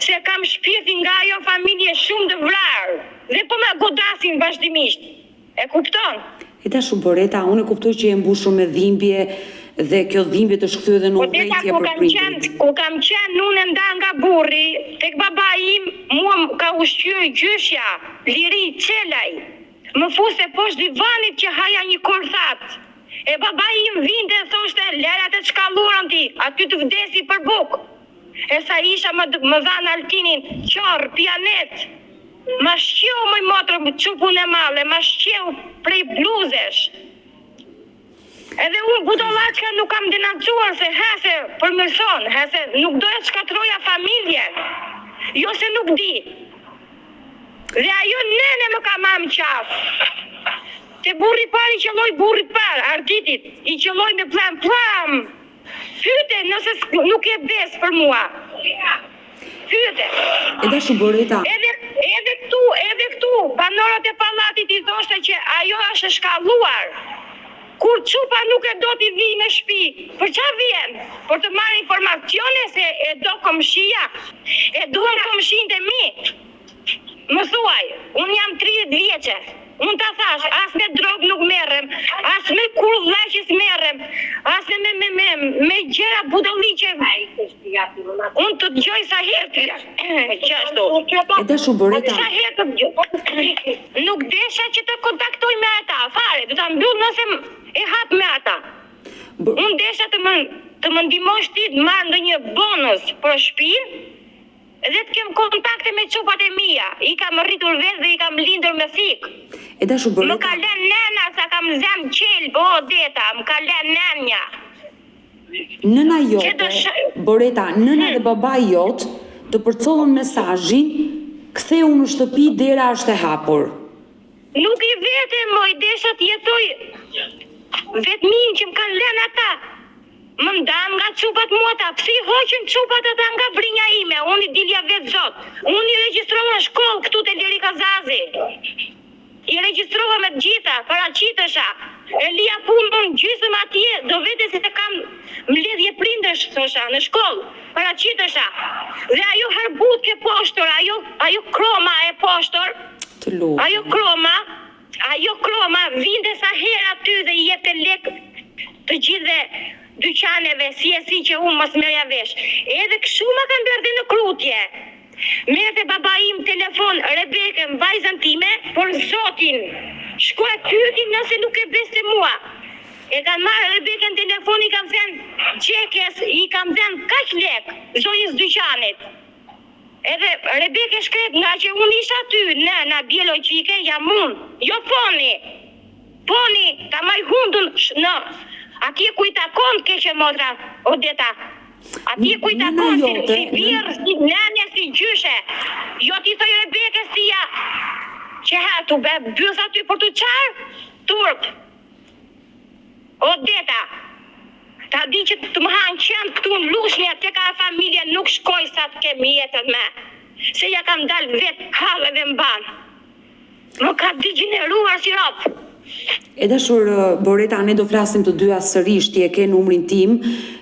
Se kam shpirtin nga ajo familje shumë të vrarë, dhe po me godasin vazhdimisht. E kupton? E tash Boreta, unë e kuptoj që je mbushur me dhimbje dhe kjo dhimbje të shkthye edhe në urrëtie për prindrit. Ku kam qenë unë nda nga burri, tek baba im, mua ka ushqyer gjyshja, liri çelaj. Më fuse poshtë divanit që haja një korthat. E baba im vinte e thoshte, lerat e çkallurën ti, aty të vdesi për bukë. E sa isha më dhan Altinin, qorë, pianet. Ma shqeu mëj motrë çupun e male, ma shqeu prej bluzesh. Edhe unë budallaqka nuk kam denoncuar se hese përmirëson, hese nuk doja të shkatroja familjen. Jo se nuk di. Dhe ajo nene më ka marrë qaf. Te burri parë i qelloj burri parë, Arditit, i qelloj me plam. Fyte nëse nuk e bes për mua. Fyte. E dashu Boreta. Edhe këtu, banorët e pallatit i thoshte që ajo është shkalluar. Kur çupa nuk e do t'i vi në shtëpi, për çfarë vjen? Për të marrë informacione se e do komshia, e duan komshin të mi. Më thuaj, unë jam 30 vjeçe. Unë ta thash, as me drogë nuk merrem, as me kurrë vllaqës merrem, as me gjëra budalliqe. Unë të dëgjoj sa herë ti. Qashtu. E dashu Boreta. Sa herë të dëgjoj. Nuk desha që të kontaktoj me ata, fare, do ta mbyll nëse e hap me ata. Unë desha të më ndihmosh ti të marr ndonjë bonus për shtëpinë. Dhe të kem kontakte me çupat e mia. I kam rritur vetë dhe i kam lindur me thik. E dashu Boreta. Më ka lënë nëna sa kam zem qelb, Odeta, më ka lënë nënja. Nëna jote, Boreta, nëna dhe babai jot të përcollën mesazhin, ktheu në shtëpi, dera është e hapur. Nuk i vete, moj, desha të jetoj vetmin që më kanë lënë ata. Më ndan nga çupat muata, pse i hoqën çupat ata nga brinja ime, unë i dilja vetë zot. Unë i regjistrova në shkollë këtu te Leri Kazazi. I regjistrova me të gjitha, paraqitesha. E lija punën gjysmë atje, do vete se kam mbledhje prindësh, thosha, në shkollë, paraqitesha. Dhe ajo harbutke poshtor, ajo kroma e poshtor, Të lutem. ajo kroma vinte sa herë aty dhe i jepte lek të gjithë dyqaneve, si që unë mos merja vesh. Edhe kështu ma kanë bërë në krutje. Merrte baba im telefon Rebekën, vajzën time, por zotin. Shkoj pyeti nëse nuk e beste mua. E kanë marrë Rebekën telefon, i kanë thënë qekes, i kanë thënë kaq lek, zonjës dyqanit. Edhe Rebekë shkret nga që unë isha aty, nëna biologjike, jam unë, jo poni. Poni, ta maj hundun në... Atje ku i takon keqe motra, Odeta. Atje ku i takon si birë, si nënje, si gjyshe. Jo ti thoj Rebeke si ja. Që tu bës aty për të qarë, turp. Odeta. Ta di që të më hanë qënë këtu në lushnja, të ka familje nuk shkoj sa të kemi jetën me. Se ja kam dalë vetë halëve mbanë. Më ka degeneruar si ropë. E dashur Boreta, ne do flasim të dyja sërish, ti e ke numrin tim,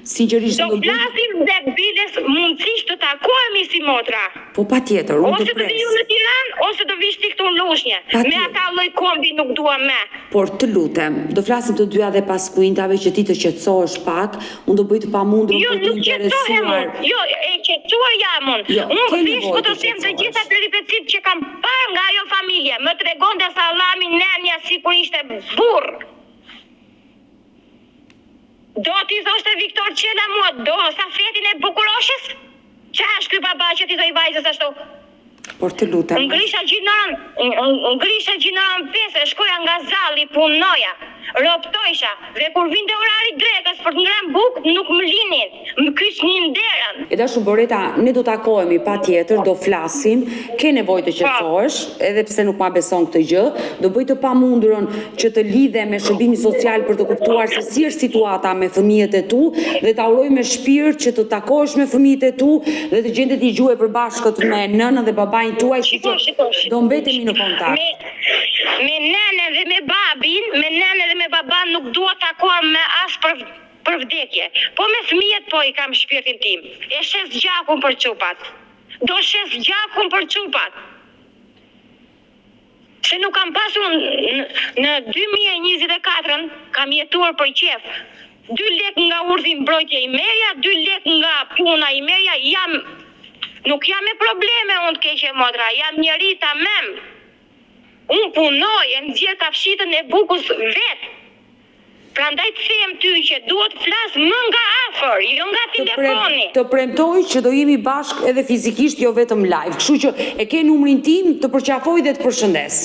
sinqerisht do flasim dhe biles mundësisht të takohemi si motra. Po patjetër, unë të pres. Ose të viju në Tiranë, ose të vish ti këtu në Lushnjë. Me ata lloj kombi nuk dua me. Por të lutem, do flasim të dyja dhe pas kuintave që ti të qetësohesh pak, unë do bëj të pamundur për të interesuar. Jo, e qetësuar jam unë. Unë thjesht po të them të gjitha peripecit që kam parë nga ajo familje. Më tregonte Sallami nënja sikur ishte burr. Do t'i thoshte Viktor Qela mua, do stafetin e bukuroshës? Qa është ky baba që t'i thoj vajzës ashtu? Por të lutem. Ngrisha gjinoran pese, shkoja nga zalli, punoja, roptojsha, dhe kur vinte orari drekës, për të ngrënë bukë nuk më linin, më kyçnin derën. E dashur Boreta, ne do takohemi patjetër, do flasim, ke nevojë të qetësohesh, edhe pse nuk ma beson këtë gjë, do bëj të pamundurën që të lidhe me shërbimin social për të kuptuar se si është situata me fëmijët e tu dhe ta uroj me shpirt që të takohesh me fëmijët e tu dhe të gjendet një gjuhë e përbashkët me nënën dhe babain tuaj, do mbetemi në kontakt. Me nënën dhe me babin, me nënën dhe me baban nuk dua takohem me as për vdekje. Po me fëmijët po i kam shpirtin tim. E shes gjakun për çupat. Do shes gjakun për çupat. Se nuk kam pasur në 2024 kam jetuar për qef. 2 lek nga urdhi mbrojtje i merja, 2 lek nga puna i merja, nuk jam me probleme unë të keqe motra, jam njeri tamam. Unë punoj, e nxjerr kafshitën e bukës vetë. Prandaj të them ty që duhet të flas më nga afër, jo nga telefoni. Të premtoj që do jemi bashkë edhe fizikisht, jo vetëm live. Kështu që e ke numrin tim, të përqafoj dhe të përshëndes.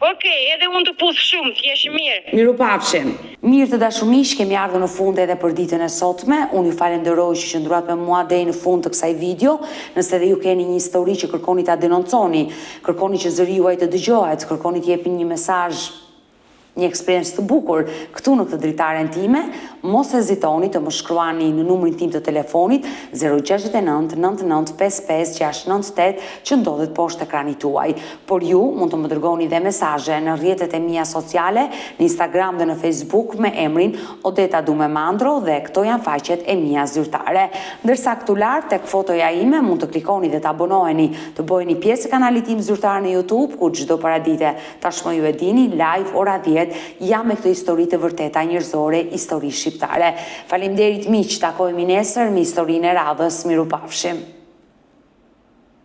Okej, edhe unë të puth shumë, t'jesh mirë. Mirupafshim. Mirë të dashur miq, kemi ardhur në fund edhe për ditën e sotme. Unë ju falenderoj që qëndruat me mua deri në fund të kësaj video. Nëse dhe ju keni një histori që kërkoni ta denonconi, kërkoni që zëri juaj të dëgjohet, kërkoni të jepni një mesazh, një eksperiencë të bukur këtu në këtë dritaren time, mos hezitoni të më shkruani në numrin tim të telefonit 069 99 55 698 që ndodhet poshtë ekranit tuaj. Por ju mund të më dërgoni dhe mesazhe në rrjetet e mia sociale, në Instagram dhe në Facebook me emrin Odeta Dume Mandro dhe këto janë faqet e mia zyrtare. Ndërsa këtu lart tek fotoja ime mund të klikoni dhe të abonoheni, të bëheni pjesë e kanalit tim zyrtar në YouTube, ku çdo paradite tashmë ju e dini live ora 10 jam me këtë histori të vërteta njerëzore, histori shqiptare. Faleminderit miq, takohemi nesër me historinë e radhës. Mirupafshim.